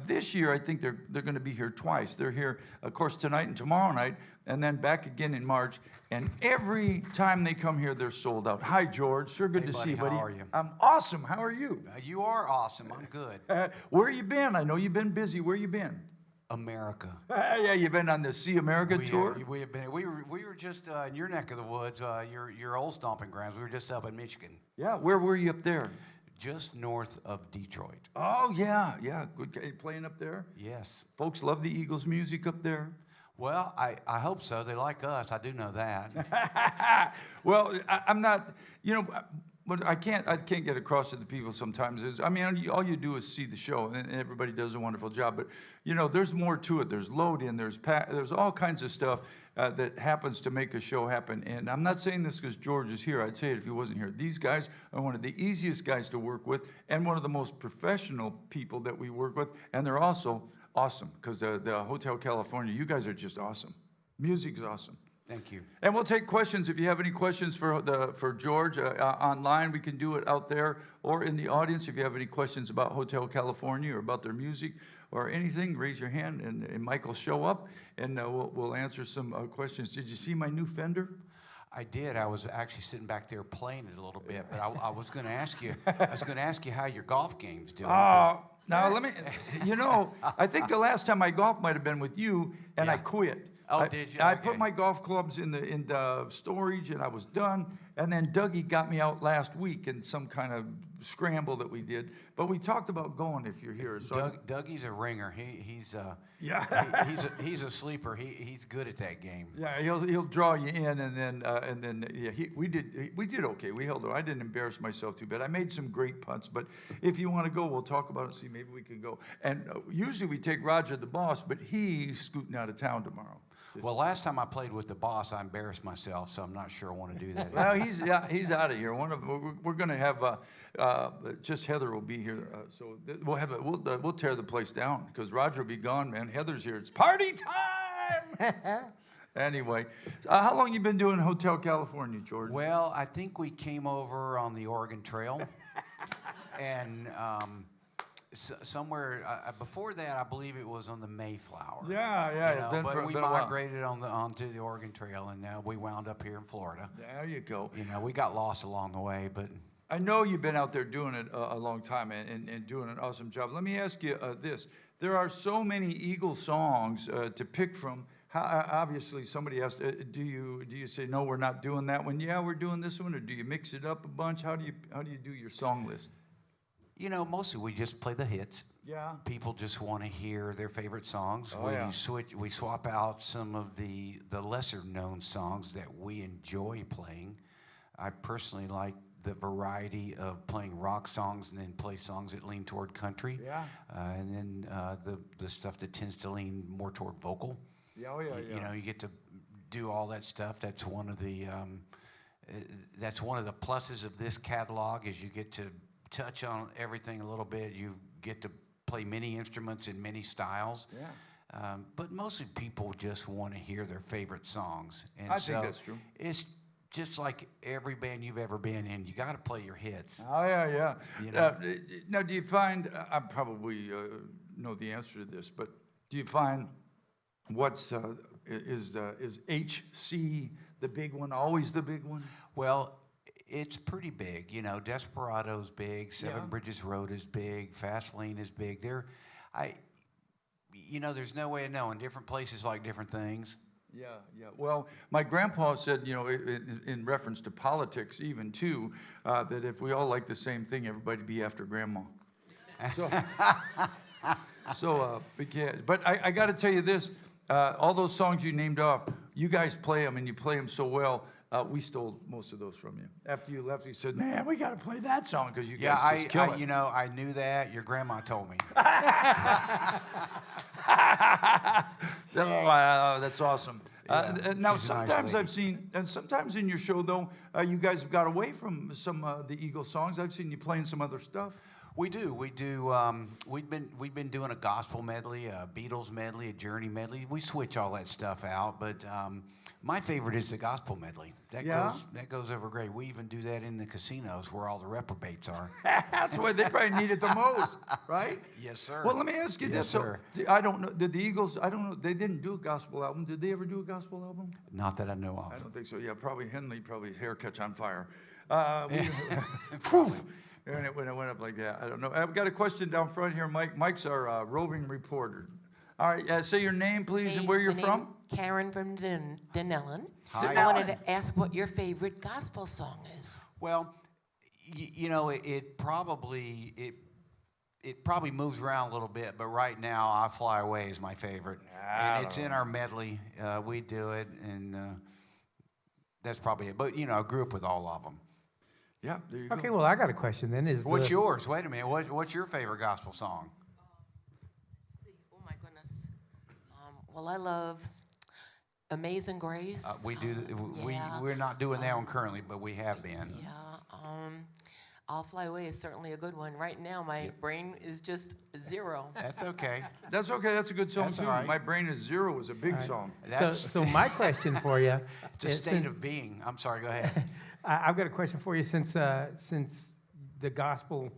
This year, I think they're going to be here twice. They're here, of course, tonight and tomorrow night, and then back again in March. And every time they come here, they're sold out. Hi, George. Sure good Hey, to see buddy. you, buddy. How are you? I'm awesome. How are you? You are awesome. I'm good. Where you been? I know you've been busy. Where you been? America. Yeah, you've been on the See America tour. We have been. We were just in your neck of the woods, your old stomping grounds. We were just up in Michigan, Yeah, where were you up there? just north of Detroit. Oh, yeah. Good guy playing up there. Yes. Folks love the Eagles music up there. Well, I hope so. They like us. I do know that. Well, I'm not, what I can't get across to the people sometimes is, all you do is see the show, and everybody does a wonderful job, but, there's more to it. There's load in, there's all kinds of stuff that happens to make a show happen, and I'm not saying this because George is here. I'd say it if he wasn't here. These guys are one of the easiest guys to work with and one of the most professional people that we work with, and they're also awesome because the Hotel California, you guys are just awesome. Music's awesome. Thank you. And we'll take questions. If you have any questions for George online, we can do it out there, or in the audience. If you have any questions about Hotel California or about their music or anything, raise your hand, and Mike will show up, and we'll answer some questions. Did you see my new Fender? I did. I was actually sitting back there playing it a little bit, but I was going to ask you. I was going to ask you how your golf game's doing. 'Cause Now let me. I think the last time I golfed might have been with you, and I Yeah. quit. Oh, did you? I Okay. put my golf clubs in the storage, and I was done. And then Dougie got me out last week in some kind of scramble that we did. But we talked about going if you're here. So Dougie's a ringer. He's Yeah. he's a sleeper. He's good at that game. yeah, he'll draw you in, and then we did okay. We held it. I didn't embarrass myself too bad. I made some great putts. But if you want to go, we'll talk about it. See, maybe we can go. And usually we take Roger the boss, but he's scooting out of town tomorrow. Well, last time I played with the boss, I embarrassed myself, so I'm not sure I want to do that. Well, he's out of here. We're going to have just Heather will be here, so we'll tear the place down because Roger will be gone, man. Heather's here. It's party time. Anyway, how long you been doing Hotel California, George? Well, I think we came over on the Oregon Trail, and somewhere before that, I believe it was on the Mayflower. Yeah. You know, it's been but we been a while. migrated onto the Oregon Trail, and we wound up here in Florida. There you go. You know, we got lost along the way, but I know you've been out there doing it a long time and doing an awesome job. Let me ask you this. There are so many Eagle songs to pick from. Obviously, somebody asked, do you say, no, we're not doing that one? Yeah, we're doing this one. Or do you mix it up a bunch? How do you do your song list? you know, mostly we just play the hits. Yeah. People just want to hear their favorite songs. Oh, yeah. We swap out some of the lesser known songs that we enjoy playing. I personally like the variety of playing rock songs and then play songs that lean toward country. Yeah. And then the stuff that tends to lean more toward vocal. Yeah, oh, yeah, yeah. You know, you get to do all that stuff. That's one of the pluses of this catalog is you get to touch on everything a little bit. You get to play many instruments in many styles. Yeah. But mostly people just want to hear their favorite songs. And I think that's true. It's just like every band you've ever been in. You got to play your hits. Oh, yeah, yeah. You know? Now, do you find, I probably know the answer to this, but do you find is HC the big one, always the big one? Well, it's pretty big. You know, Desperado's big. Seven Yeah. Bridges Road is big. Fast Lane is big. There's no way of knowing. Different places like different things. Yeah, yeah. Well, my grandpa said, you know, in reference to politics even too, that if we all like the same thing, everybody'd be after grandma. So we can't. But I got to tell you this: all those songs you named off, you guys play them, and you play them so well. We stole most of those from you. After you left, you said, "Man, we got to play that song because you Yeah, guys just kill it." you know, I knew that. Your grandma told me. Oh, that's awesome. Yeah, Now, she's a nice sometimes lady. I've seen, and sometimes in your show, though, you guys have got away from some of the Eagles songs. I've seen you playing some other stuff. We do. We've been doing a gospel medley, a Beatles medley, a Journey medley. We switch all that stuff out, but my favorite is the gospel medley. That goes over great. We even do that in the casinos where all the reprobates are. That's why they probably need it the most, right? Yes, sir. Well, let me ask you Yes, this. So, sir. I don't know. Did the Eagles? I don't know. They didn't do a gospel album. Did they ever do a gospel album? Not that I know of. I don't think so. Yeah, probably Henley. Probably his hair catch on fire. Whew. And it went up like that. I don't know. I've got a question down front here, Mike. Mike's our roving reporter. All right, say your name, please, and where you're from. Karen from Denellen. Hi. I wanted to ask what your favorite gospel song is. Well, you know, it probably moves around a little bit, but right now, "I Fly Away" is my favorite, and it's in our medley. We do it, and that's probably it. But you know, I grew up with all of them. Yeah, there you go. Okay, well, I got a question then. What's yours? Wait a minute. What's your favorite gospel song? Oh my goodness. Well, I love Amazing Grace. We do. Yeah. We're not doing that one currently, but we have been. Yeah. I'll Fly Away is certainly a good one. Right now, my brain is just zero. That's okay. That's okay. That's a good song That's too. all right. My Brain Is Zero is a big song. So my question for you, It's a state of being. I'm sorry. Go ahead. I've got a question for you. Since the gospel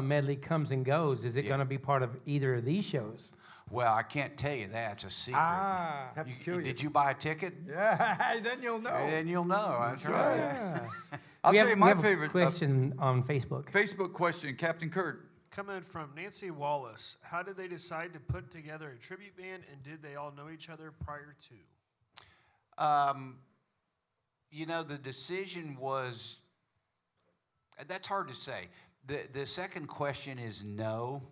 medley comes and goes, is it going to be part of either of these shows? Well, I can't tell you that. It's a secret. Have to kill you. Did you buy a ticket? Yeah, then you'll know. Then you'll know. That's right. Yeah. I'll tell you my we have favorite a question on Facebook. Facebook question, Captain Kurt. Coming from Nancy Wallace, how did they decide to put together a tribute band, and did they all know each other prior to? You know, the decision was, that's hard to say. The second question is no.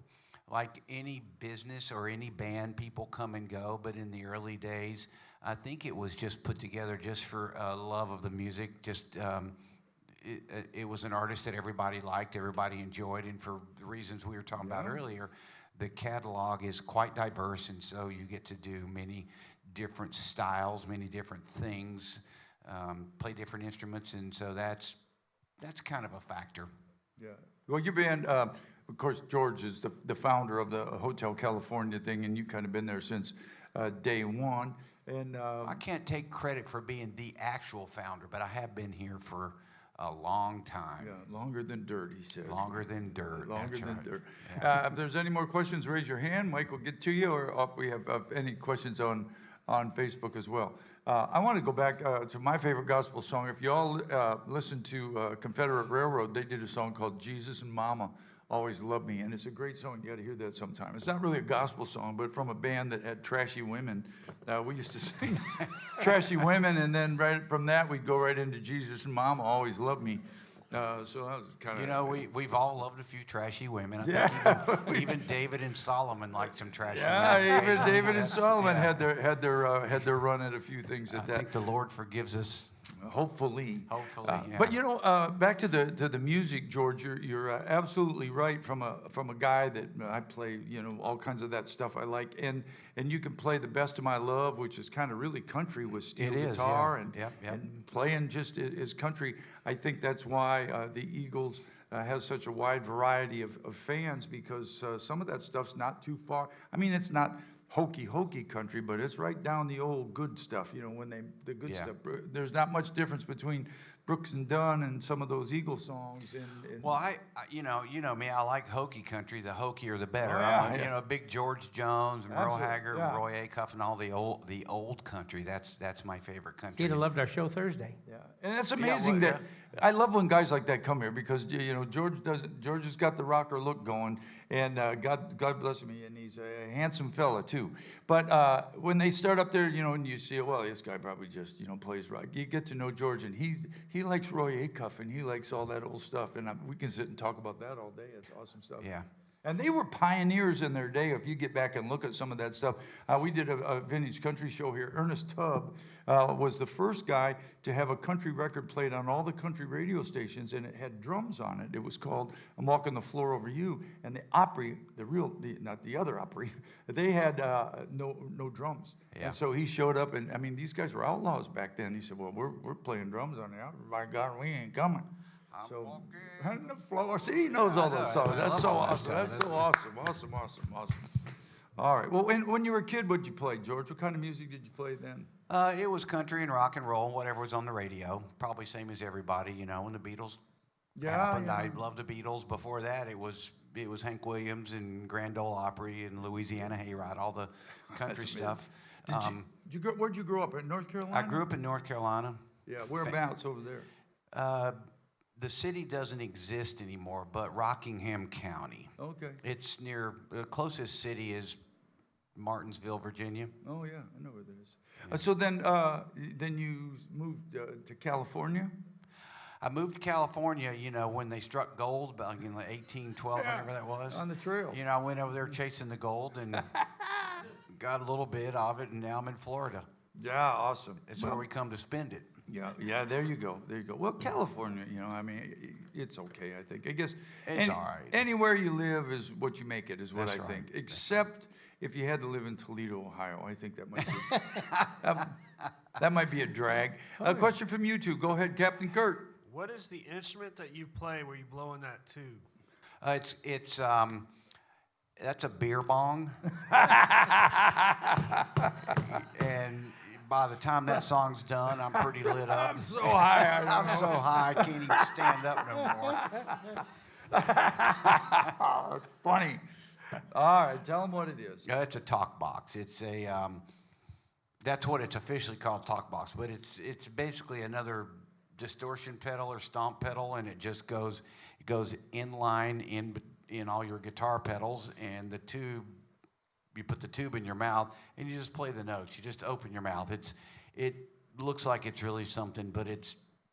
Like any business or any band, people come and go. But in the early days, I think it was just put together just for love of the music. It was an artist that everybody liked, everybody enjoyed, and for the reasons we were talking about earlier, the catalog is quite diverse, and so you get to do many different styles, many different things, play different instruments, and so that's kind of a factor. Yeah. Well, your band, of course, George is the founder of the Hotel California thing, and you've kind of been there since day one. And I can't take credit for being the actual founder, but I have been here for a long time. yeah, longer than dirt, he said. Longer than dirt. Longer That's than right. dirt. If there's any more questions, raise your hand. Mike will get to you, or if we have any questions on Facebook as well. I want to go back to my favorite gospel song. If you all listen to Confederate Railroad, they did a song called "Jesus and Mama Always Love Me," and it's a great song. You got to hear that sometime. It's not really a gospel song, but from a band that had trashy women. We used to sing "Trashy Women," and then right from that we'd go right into "Jesus and Mama Always Love Me." So that was kind of. You know, we've all loved a few trashy women. I think even David and Solomon liked some trashy women. Yeah, even occasionally. David and That's- Solomon yeah. had their run at a few things at I that. think the Lord forgives us. Hopefully. Hopefully, yeah. But you know, back to the music, George. You're absolutely right. From a guy that I play, you know, all kinds of that stuff I like, and you can play "The Best of My Love," which is kind of really country with steel It is, guitar yeah. Yep. and playing just is country. I think that's why the Eagles has such a wide variety of fans, because some of that stuff's not too far. I mean, it's not hokey country, but it's right down the old good stuff. You know, when the good Yeah. stuff. There's not much difference between Brooks and Dunn and some of those Eagle songs. And Well, I you know me. I like hokey country. The hokier, the better. Oh, yeah, I'm, yeah. You know, big George Jones, Merle Absolutely, Haggard, yeah. Roy Acuff, and all the old country. That's my favorite country. He'd have loved our show Thursday. yeah, and it's amazing well, that I love when guys like that come here, because you know George has got the rocker look going, and God bless him, and he's a handsome fella too. But when they start up there, you know, and you see, well, this guy probably just plays rock. You get to know George, and he he likes Roy Acuff, and he likes all that old stuff, and we can sit and talk about that all day. It's awesome stuff. Yeah. And they were pioneers in their day. If you get back and look at some of that stuff, we did a vintage country show here. Ernest Tubb was the first guy to have a country record played on all the country radio stations, and it had drums on it. It was called "I'm Walking the Floor Over You." And the Opry, not the other Opry, they had no drums. Yeah. And so he showed up, and I mean, these guys were outlaws back then. He said, "Well, we're playing drums on the Opry. By God, we ain't coming." So, on the floor. See, he knows all those songs. That's so awesome. That's so awesome. Awesome. All right. Well, when you were a kid, what'd you play, George? What kind of music did you play then? It was country and rock and roll, whatever was on the radio. Probably same as everybody, you know, when the Beatles happened. I loved the Beatles. Before that, it was Hank Williams and Grand Ole Opry and Louisiana Hayride, all the country stuff. Where'd you grow up? In North Carolina? I grew up in North Carolina. Yeah, whereabouts over there? The city doesn't exist anymore, but Rockingham County. Okay. It's near, the closest city is Martinsville, Virginia. Oh, yeah, I know where that is. So then you moved to California? I moved to California, you know, when they struck gold back in like 1812, whatever that was. On the trail. You know, I went over there chasing the gold and got a little bit of it, and now I'm in Florida. Yeah, awesome. It's where we come to spend it. Yeah, there you go. Well, California, you know, I mean, it's okay, I think. I guess it's all right. Anywhere you live is what you make it, is what That's I think. right. Except if you had to live in Toledo, Ohio. I think that might be, that might be a drag. A question from YouTube. Go ahead, Captain Kurt. What is the instrument that you play where you blow in that tube? That's a beer bong. And by the time that song's done, I'm pretty lit up. I'm so high. I'm so high, I can't even stand up no more. It's funny. All right, tell them what it is. It's a talk box. It's that's what it's officially called, talk box. But it's basically another distortion pedal or stomp pedal, and it just goes in line in all your guitar pedals, and the tube. You put the tube in your mouth, and you just play the notes. You just open your mouth. It looks like it's really something, but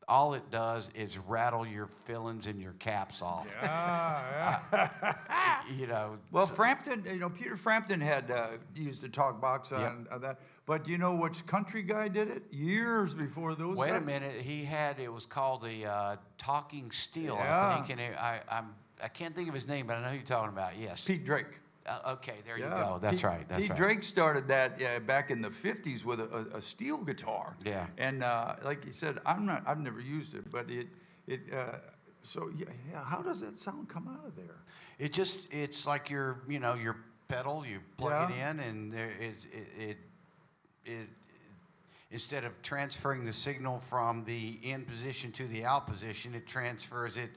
all it does is rattle your fillings and your caps off. Yeah. You know. Well, Frampton, Peter Frampton had used a talk box on that. But you know which country guy did it? Years before those guys. Wait a minute. It was called the Talking Steel, Yeah. I think. And I can't think of his name, but I know who you're talking about. Yes. Pete Drake. Okay, there you go. That's right. Pete Drake started that back in the 50s with a steel guitar. Yeah. And like he said, I've never used it, but so how does that sound come out of there? It's like your pedal. You plug it in, and it instead of transferring the signal from the in position to the out position, it transfers it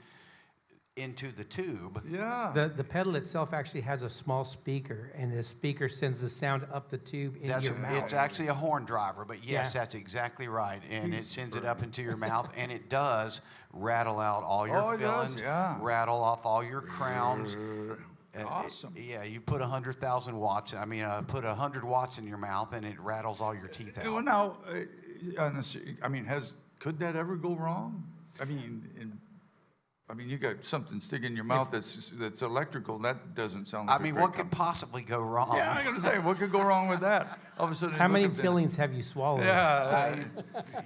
into the tube. Yeah. The pedal itself actually has a small speaker, and the speaker sends the sound up the tube into your mouth. It's actually a horn driver, but yes, that's exactly right. And it sends it up into your mouth, and it does rattle out all your fillings, rattle off all your crowns. Awesome. You put 100,000 watts. Put 100 watts in your mouth, and it rattles all your teeth out. Well, now, could that ever go wrong? You got something sticking in your mouth that's electrical. That doesn't sound like what could possibly go wrong? Yeah, I'm going to say, what could go wrong with that? All of a sudden, how many fillings have you swallowed? Yeah.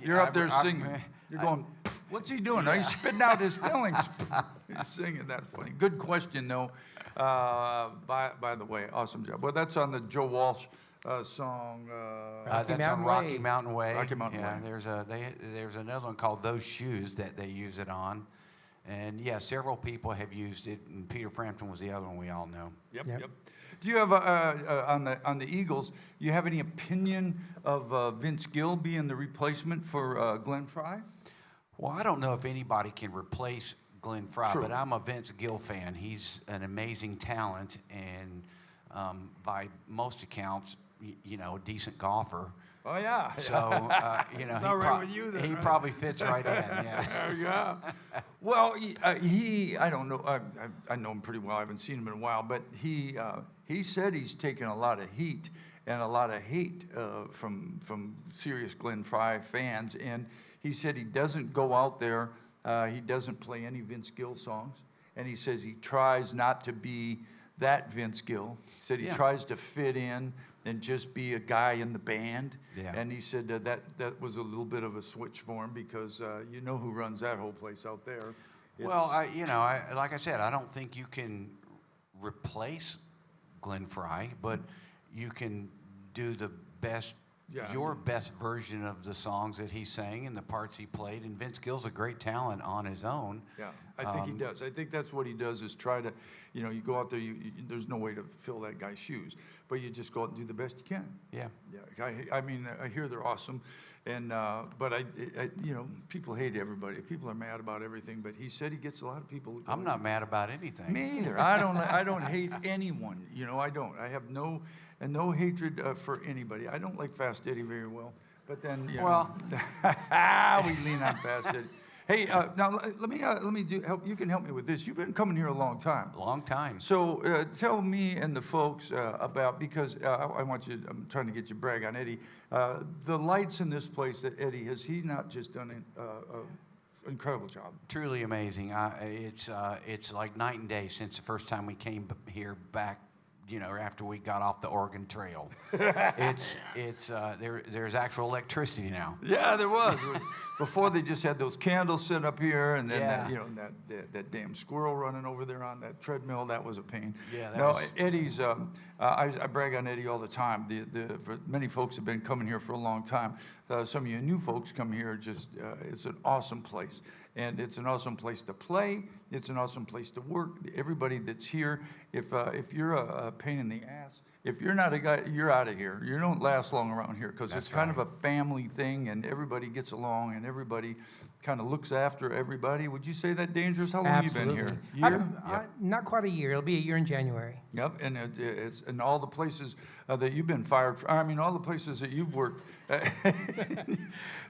You're up there singing. You're going, what's he doing? He's spitting out his fillings. He's singing. That's funny. Good question, though. By the way, awesome job. Well, that's on the Joe Walsh song. That's on Rocky Mountain Way. Rocky Mountain Way. There's another one called Those Shoes that they use it on. And several people have used it, and Peter Frampton was the other one we all know. Yep. Do you have on the Eagles? You have any opinion of Vince Gill being the replacement for Glenn Frey? Well, I don't know if anybody can replace Glenn Frey, True. but I'm a Vince Gill fan. He's an amazing talent, and by most accounts, a decent golfer. Oh yeah. So It's all right with you then, he right? probably fits right in. Yeah. Yeah. Well, I don't know. I know him pretty well. I haven't seen him in a while, but he said he's taken a lot of heat, and a lot of hate from serious Glenn Frey fans. And he said he doesn't go out there, he doesn't play any Vince Gill songs, and he says he tries not to be that Vince Gill. He said he tries to fit in and just be a guy in the band. Yeah. And he said that was a little bit of a switch for him because you know who runs that whole place out there. Well, like I said, I don't think you can replace Glenn Frey, but you can do the best, your best version of the songs that he sang and the parts he played. And Vince Gill's a great talent on his own. Yeah, I think he does. I think that's what he does is try to, you go out there, there's no way to fill that guy's shoes, but you just go out and do the best you can. Yeah. Yeah, I mean, I hear they're awesome, and but I people hate everybody. People are mad about everything, but he said he gets a lot of people. I'm not mad about anything. Me either. I don't hate anyone. I don't. I have no hatred for anybody. I don't like Fast Eddie very well, but then we lean on Fast Eddie. Hey, now let me help. You can help me with this. You've been coming here a long time. Long time. So tell me and the folks about, because I want you. I'm trying to get you to brag on Eddie. The lights in this place that Eddie has he not just done an incredible job? Truly amazing. It's like night and day since the first time we came here back. After we got off the Oregon Trail, there's actual electricity now. Yeah, there was. Before they just had those candles set up here, and then that damn squirrel running over there on that treadmill. That was a pain. Yeah. Eddie's. I brag on Eddie all the time. Many folks have been coming here for a long time. Some of you new folks come here. It's an awesome place. And it's an awesome place to play. It's an awesome place to work. Everybody that's here, if you're a pain in the ass, if you're not a guy, you're out of here. You don't last long around here because it's kind of a family thing, and everybody gets along, and everybody kind of looks after everybody. Would you say that, Dangerous? How long have you been here? Year? Not quite a year. It'll be a year in January. Yep, and it's and all the places that you've been fired from. I mean, all the places that you've worked.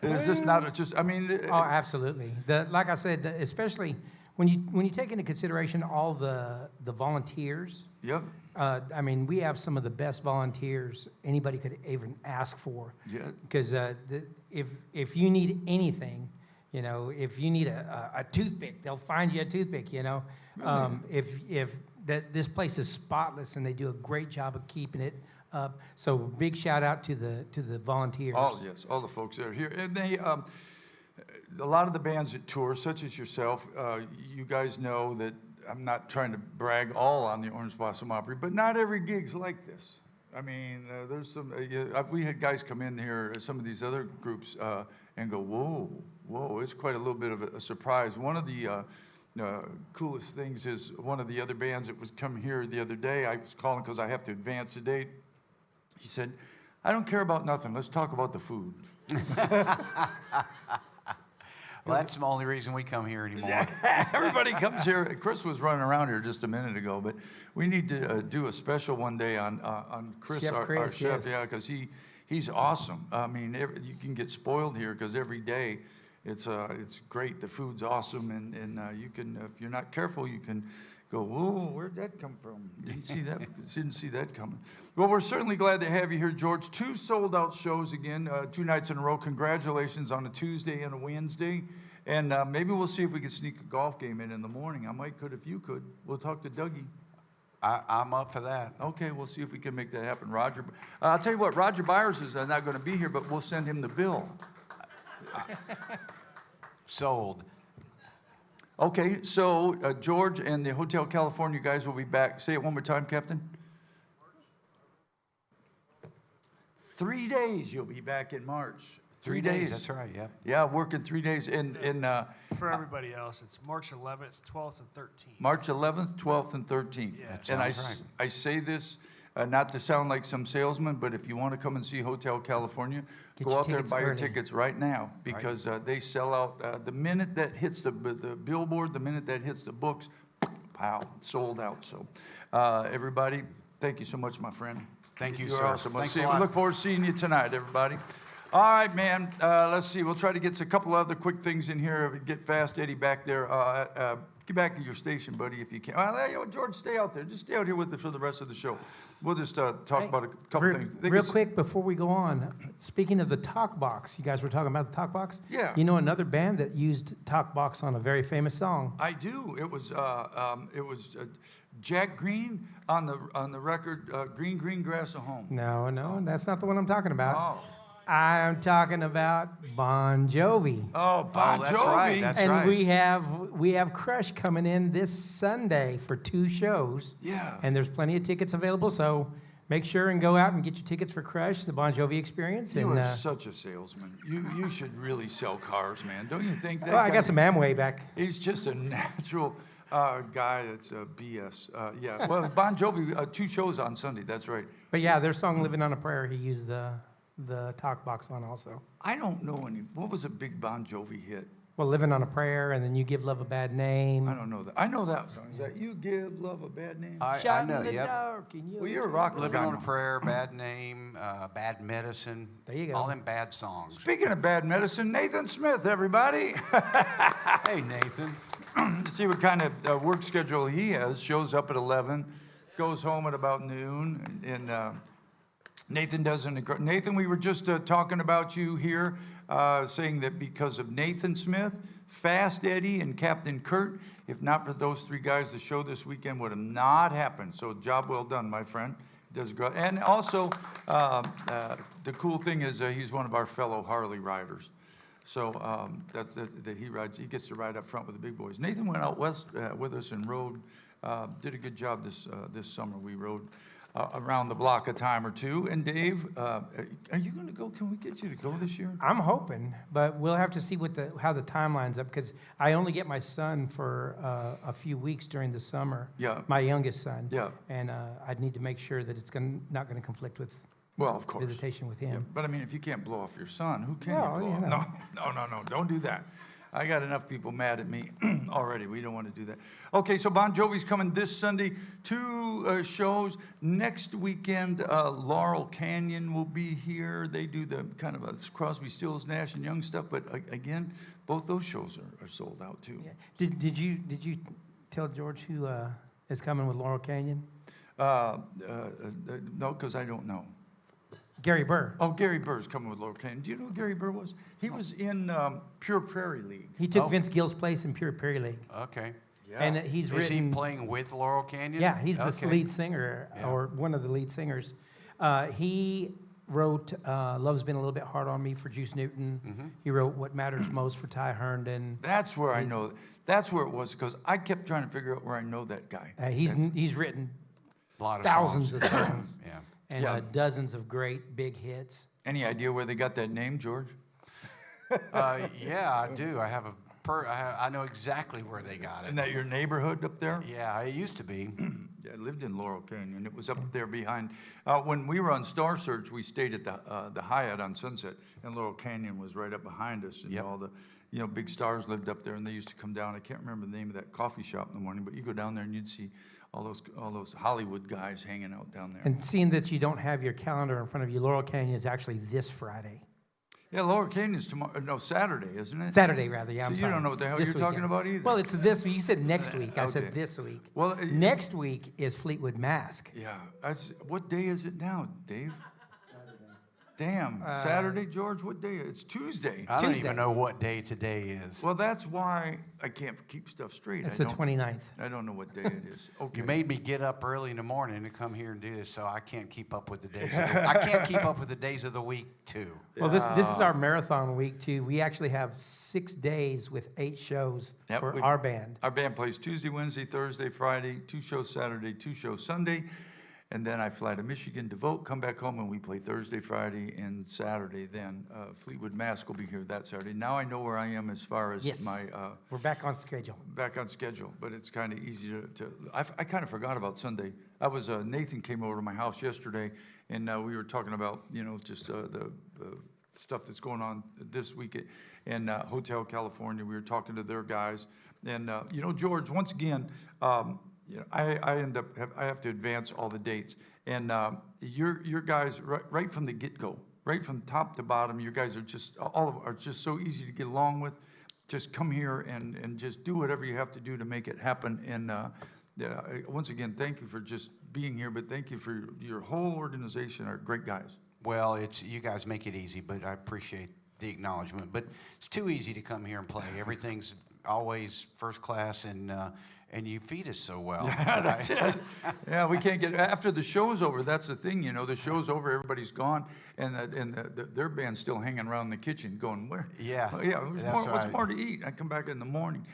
Is this not just? I mean. Oh, absolutely. Like I said, especially when you take into consideration all the volunteers. Yep. I mean, we have some of the best volunteers anybody could even ask for. Yeah. Because if you need anything. If you need a toothpick, they'll find you a toothpick. Really? If this place is spotless and they do a great job of keeping it up. So big shout out to the volunteers. All the folks that are here, and they. A lot of the bands that tour, such as yourself, you guys know that I'm not trying to brag all on the Orange Blossom Opry, but not every gig's like this. I mean, there's some. We had guys come in here, some of these other groups, and go, whoa, it's quite a little bit of a surprise. One of the coolest things is one of the other bands that was coming here the other day. I was calling because I have to advance the date. He said, I don't care about nothing. Let's talk about the food. Well, that's the only reason we come here anymore. Everybody comes here. Chris was running around here just a minute ago, but we need to do a special one day on Chris, Chef our Chris, chef. yes. Yeah, because he's awesome. I mean, you can get spoiled here because every day it's great. The food's awesome, and you can, if you're not careful, you can go, whoa, where'd that come from? Didn't see that coming. Well, we're certainly glad to have you here, George. 2 sold-out shows again, 2 nights in a row. Congratulations on a Tuesday and a Wednesday. And maybe we'll see if we can sneak a golf game in the morning. I might could if you could. We'll talk to Dougie. I'm up for that. Okay, we'll see if we can make that happen. Roger, I'll tell you what, Roger Byers is not going to be here, but we'll send him the bill. Sold. Okay, so George and the Hotel California guys will be back. Say it one more time, Captain. 3 days you'll be back in March. 3 days. That's right, yeah. Yeah, working 3 days. For everybody else, it's March 11th, 12th, and 13th. March 11th, 12th, and 13th. Yeah. That And sounds right. I say this not to sound like some salesman, but if you want to come and see Hotel California, Get go your out there and tickets buy your early. tickets right now because they sell out. The minute that hits the billboard, the minute that hits the books, pow, sold out. So everybody, thank you so much, my friend. Thank you, You're sir. awesome. Thanks We a lot. look forward to seeing you tonight, everybody. All right, man. Let's see. We'll try to get a couple other quick things in here. Get Fast Eddie back there. Get back to your station, buddy, if you can. George, stay out there. Just stay out here with us for the rest of the show. We'll just talk about a couple things. Real quick, before we go on, speaking of the talk box, you guys were talking about the talk box? Yeah. You know another band that used talk box on a very famous song? I do. It was Jack Green on the record "Green Green Grass of Home." No, that's not the one I'm talking about. Oh. I'm talking about Bon Jovi. Oh, Bon Jovi. That's right. That's And right. we have Crush coming in this Sunday for 2 shows. Yeah. And there's plenty of tickets available, so make sure and go out and get your tickets for Crush, the Bon Jovi experience. You and are such a salesman. You should really sell cars, man. Don't you think that? well, I guy- got some Amway back. He's just a natural guy that's BS. Yeah. Well, Bon Jovi, 2 shows on Sunday. That's right. But yeah, their song "Living on a Prayer," he used the talk box on also. I don't know any. What was a big Bon Jovi hit? Well, "Living on a Prayer," and then "You Give Love a Bad Name." I don't know that. I know that song. Is that "You Give Love a Bad Name"? I Shot know, in the yep. dark, and Well, you're a rocker Living guy. on a Prayer, Bad Name, Bad Medicine. There you go. All them bad songs. Speaking of bad medicine, Nathan Smith, everybody. Hey, Nathan. See what kind of work schedule he has. Shows up at 11, goes home at about noon, and Nathan doesn't. Nathan, we were just talking about you here, saying that because of Nathan Smith, Fast Eddie, and Captain Kurt, if not for those 3 guys, the show this weekend would have not happened. So job well done, my friend. Does great. And also, the cool thing is he's one of our fellow Harley riders. So that he rides, he gets to ride up front with the big boys. Nathan went out west with us and rode, did a good job this summer. We rode around the block a time or 2. And Dave, are you going to go? Can we get you to go this year? I'm hoping, but we'll have to see how the timeline's up, because I only get my son for a few weeks during the summer. Yeah. My youngest son. Yeah. And I'd need to make sure that it's not going to conflict with Well, of course. visitation with Yeah, him. but I mean, if you can't blow off your son, who can Well, you blow you off? know. No, don't do that. I got enough people mad at me already. We don't want to do that. Okay, so Bon Jovi's coming this Sunday, 2 shows. Next weekend, Laurel Canyon will be here. They do the kind of a Crosby, Stills, Nash and Young stuff, but again, both those shows are sold out too. Yeah. Did you tell George who is coming with Laurel Canyon? No, because I don't know. Gary Burr. Oh, Gary Burr's coming with Laurel Canyon. Do you know who Gary Burr was? He was in Pure Prairie League. He took Vince Gill's place in Pure Prairie League. Okay. Yeah. And he's Is written. he playing with Laurel Canyon? Yeah, he's the Okay. lead singer, Yeah. or one of the lead singers. He wrote "Love's Been a Little Bit Hard on Me" for Juice Newton. Mm-hmm. He wrote "What Matters Most" for Ty Herndon. That's where I know. That's where it was, because I kept trying to figure out where I know that guy. He's written A lot of thousands songs. of songs Yeah. and Yeah. Dozens of great big hits. Any idea where they got that name, George? Yeah, I do. I know exactly where they got it. Isn't that your neighborhood up there? Yeah, it used to be. Yeah, I lived in Laurel Canyon. It was up there behind. When we were on Star Search, we stayed at the Hyatt on Sunset, and Laurel Canyon was right up behind us. And Yep. all the, big stars lived up there, and they used to come down. I can't remember the name of that coffee shop in the morning, but you go down there and you'd see all those Hollywood guys hanging out down there. And seeing that you don't have your calendar in front of you, Laurel Canyon is actually this Friday. Yeah, Laurel Canyon's tomorrow. No, Saturday, isn't it? Saturday, rather. Yeah, So I'm you sorry. don't know what the hell This you're talking weekend. about either. Well, it's this week. You said next week. I Okay. said this week. Well, Next week is Fleetwood Mask. Yeah. What day is it now, Dave? Damn. Saturday, George? What day? It's Tuesday. I don't Tuesday. even know what day today is. Well, that's why I can't keep stuff straight. It's I the don't- 29th. I don't know what day it is. Okay. You made me get up early in the morning to come here and do this, so I can't keep up with the days. I can't keep up with the days of the week too. Well, this is our marathon week too. We actually have 6 days with 8 shows Yep, for our band. Our band plays Tuesday, Wednesday, Thursday, Friday, 2 shows Saturday, 2 shows Sunday. And then I fly to Michigan to vote, come back home, and we play Thursday, Friday, and Saturday. Then Fleetwood Mask will be here that Saturday. Now I know where I am as far as Yes. my We're back on schedule. back on schedule, but it's kind of easy to I kind of forgot about Sunday. Nathan came over to my house yesterday, and we were talking about, just the stuff that's going on this week in Hotel California. We were talking to their guys, and George, once again, I have to advance all the dates, and your guys right from the get-go, right from top to bottom, you guys are just so easy to get along with. just come here and just do whatever you have to do to make it happen. And once again, thank you for just being here, but thank you for your whole organization. Are great guys. Well, you guys make it easy, but I appreciate the acknowledgement. But it's too easy to come here and play. Everything's always first class, and you feed us so well. Yeah, that's it. Yeah, we can't get after the show's over. That's the thing, you know. The show's over, everybody's gone, and their band's still hanging around the kitchen, going, "Where?" Yeah, What's more to eat? I come back in the morning.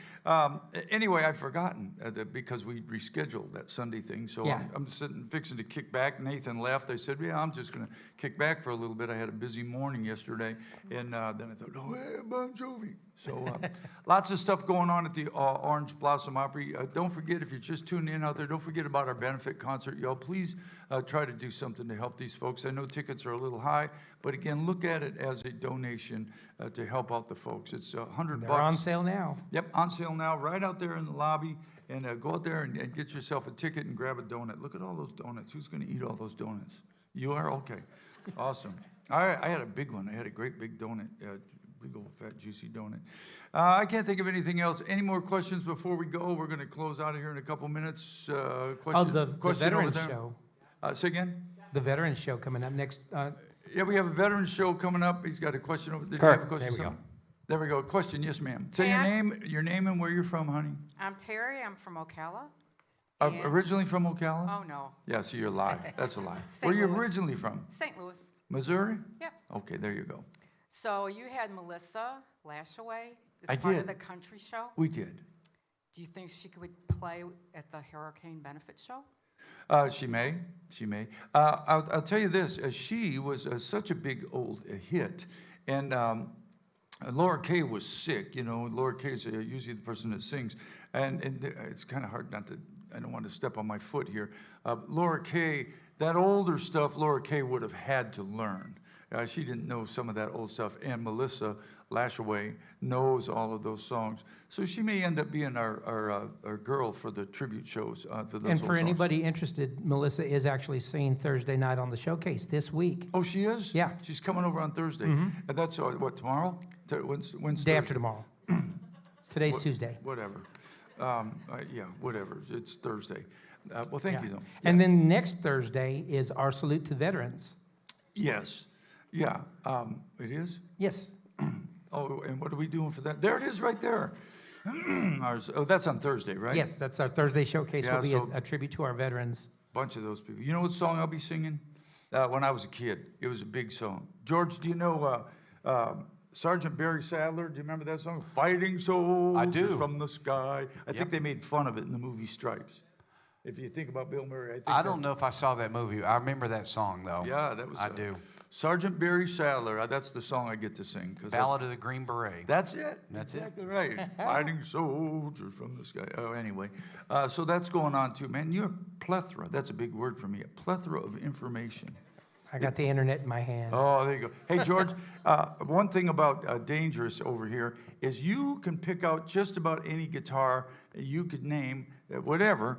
Anyway, I've forgotten because we rescheduled that Sunday thing. So Yeah. I'm sitting, fixing to kick back. Nathan left. I said, "Yeah, I'm just going to kick back for a little bit." I had a busy morning yesterday, and then I thought, "Oh, yeah, Bon Jovi." So lots of stuff going on at the Orange Blossom Opry. Don't forget, if you're just tuning in out there, don't forget about our benefit concert. Y'all, please try to do something to help these folks. I know tickets are a little high, but again, look at it as a donation to help out the folks. It's $100. They're on sale now. Yep, on sale now, right out there in the lobby. And go out there and get yourself a ticket and grab a donut. Look at all those donuts. Who's going to eat all those donuts? You are? Okay. Awesome. I had a big one. I had a great big donut. Big old fat juicy donut. I can't think of anything else. Any more questions before we go? We're going to close out of here in a couple minutes. Question, The question over Veterans there? Show. Say again? The Veterans Show coming up next. Yeah, we have a Veterans Show coming up. He's got a question over there. Kurt, Have a question, there we go. son? There we go. Question, yes, ma'am. Say your name and where you're from, honey. I'm Terry. I'm from Ocala. Originally from Ocala? Oh, no. Yeah, so you're a lie. That's a lie. St. Where are you Louis. originally from? St. Louis. Missouri? Yep. Okay, there you go. So you had Melissa Lashaway I as part did. of the country show. We did. Do you think she could play at the Hurricane Benefit Show? She may. She may. I'll tell you this. She was such a big old hit. And Laura Kay was sick. You know, Laura Kay is usually the person that sings. And it's kind of hard not to, I don't want to step on my foot here. Laura Kay, that older stuff, Laura Kay would have had to learn. She didn't know some of that old stuff. And Melissa Lashaway knows all of those songs. So she may end up being our girl for the tribute shows. For those And old for songs. anybody interested, Melissa is actually singing Thursday night on the showcase this week. Oh, she is? Yeah. She's coming over on Thursday. And that's, what, tomorrow? When's Day Thursday? after tomorrow. Today's Tuesday. Whatever. Yeah, whatever. It's Thursday. Well, thank you, though. And then next Thursday is our Salute to Veterans. Yes. Yeah. It is? Yes. Oh, and what are we doing for that? There it is right there. That's on Thursday, right? Yes, that's our Thursday showcase. Yeah, Will be so- a tribute to our veterans. Bunch of those people. You know what song I'll be singing? When I was a kid. It was a big song. George, do you know Sergeant Barry Sadler? Do you remember that song? Fighting Soldiers I do. from the Sky. I think Yep. they made fun of it in the movie Stripes. If you think about Bill Murray, I don't know if I saw that movie. I remember that song, though. Yeah, that was. I do. Sergeant Barry Sadler. That's the song I get to sing. Ballad of the Green Beret. That's it. That's it. exactly right. Fighting soldiers from the sky. Oh, anyway. So that's going on too, man. You're a plethora. That's a big word for me. A plethora of information. I got the internet in my hand. Oh, there you go. Hey, George, one thing about Dangerous over here is you can pick out just about any guitar you could name, whatever,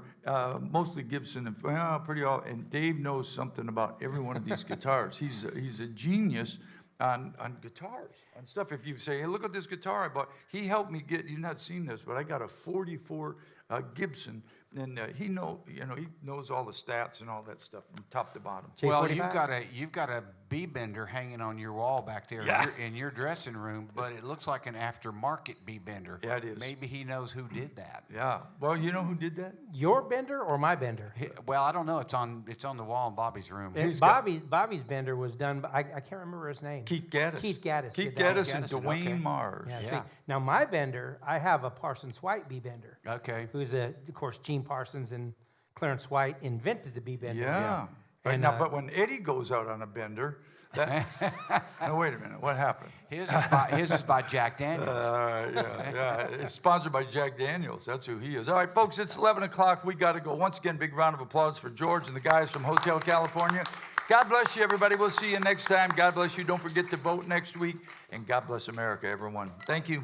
mostly Gibson, and pretty all, and Dave knows something about every one of these guitars. He's a genius on guitars, on stuff. If you say, hey, look at this guitar I bought, he helped me get, you've not seen this, but I got a 44 Gibson, and he knows all the stats and all that stuff from top to bottom. Well, J45? you've got a B bender hanging on your wall back there Yeah. in your dressing room, but it looks like an aftermarket B bender. Yeah, it is. Maybe he knows who did that. Yeah. Well, you know who did that? Your bender or my bender? Well, I don't know. It's on the wall in Bobby's room. Bobby's bender was done by, I can't remember his name. Keith Gaddis. Keith Gaddis. Keith did that. Gaddis and Gaddis, Dwayne okay. Mars. Yeah, Yeah. see, now my bender, I have a Parsons White B bender. Okay. Who's of course, Gene Parsons and Clarence White invented the B bender. Yeah. Right And, now, but when Eddie goes out on a bender, that. No, wait a minute. What happened? His is by Jack Daniels. Yeah. It's sponsored by Jack Daniels. That's who he is. All right, folks, it's 11 o'clock. We got to go. Once again, big round of applause for George and the guys from Hotel California. God bless you, everybody. We'll see you next time. God bless you. Don't forget to vote next week. And God bless America, everyone. Thank you.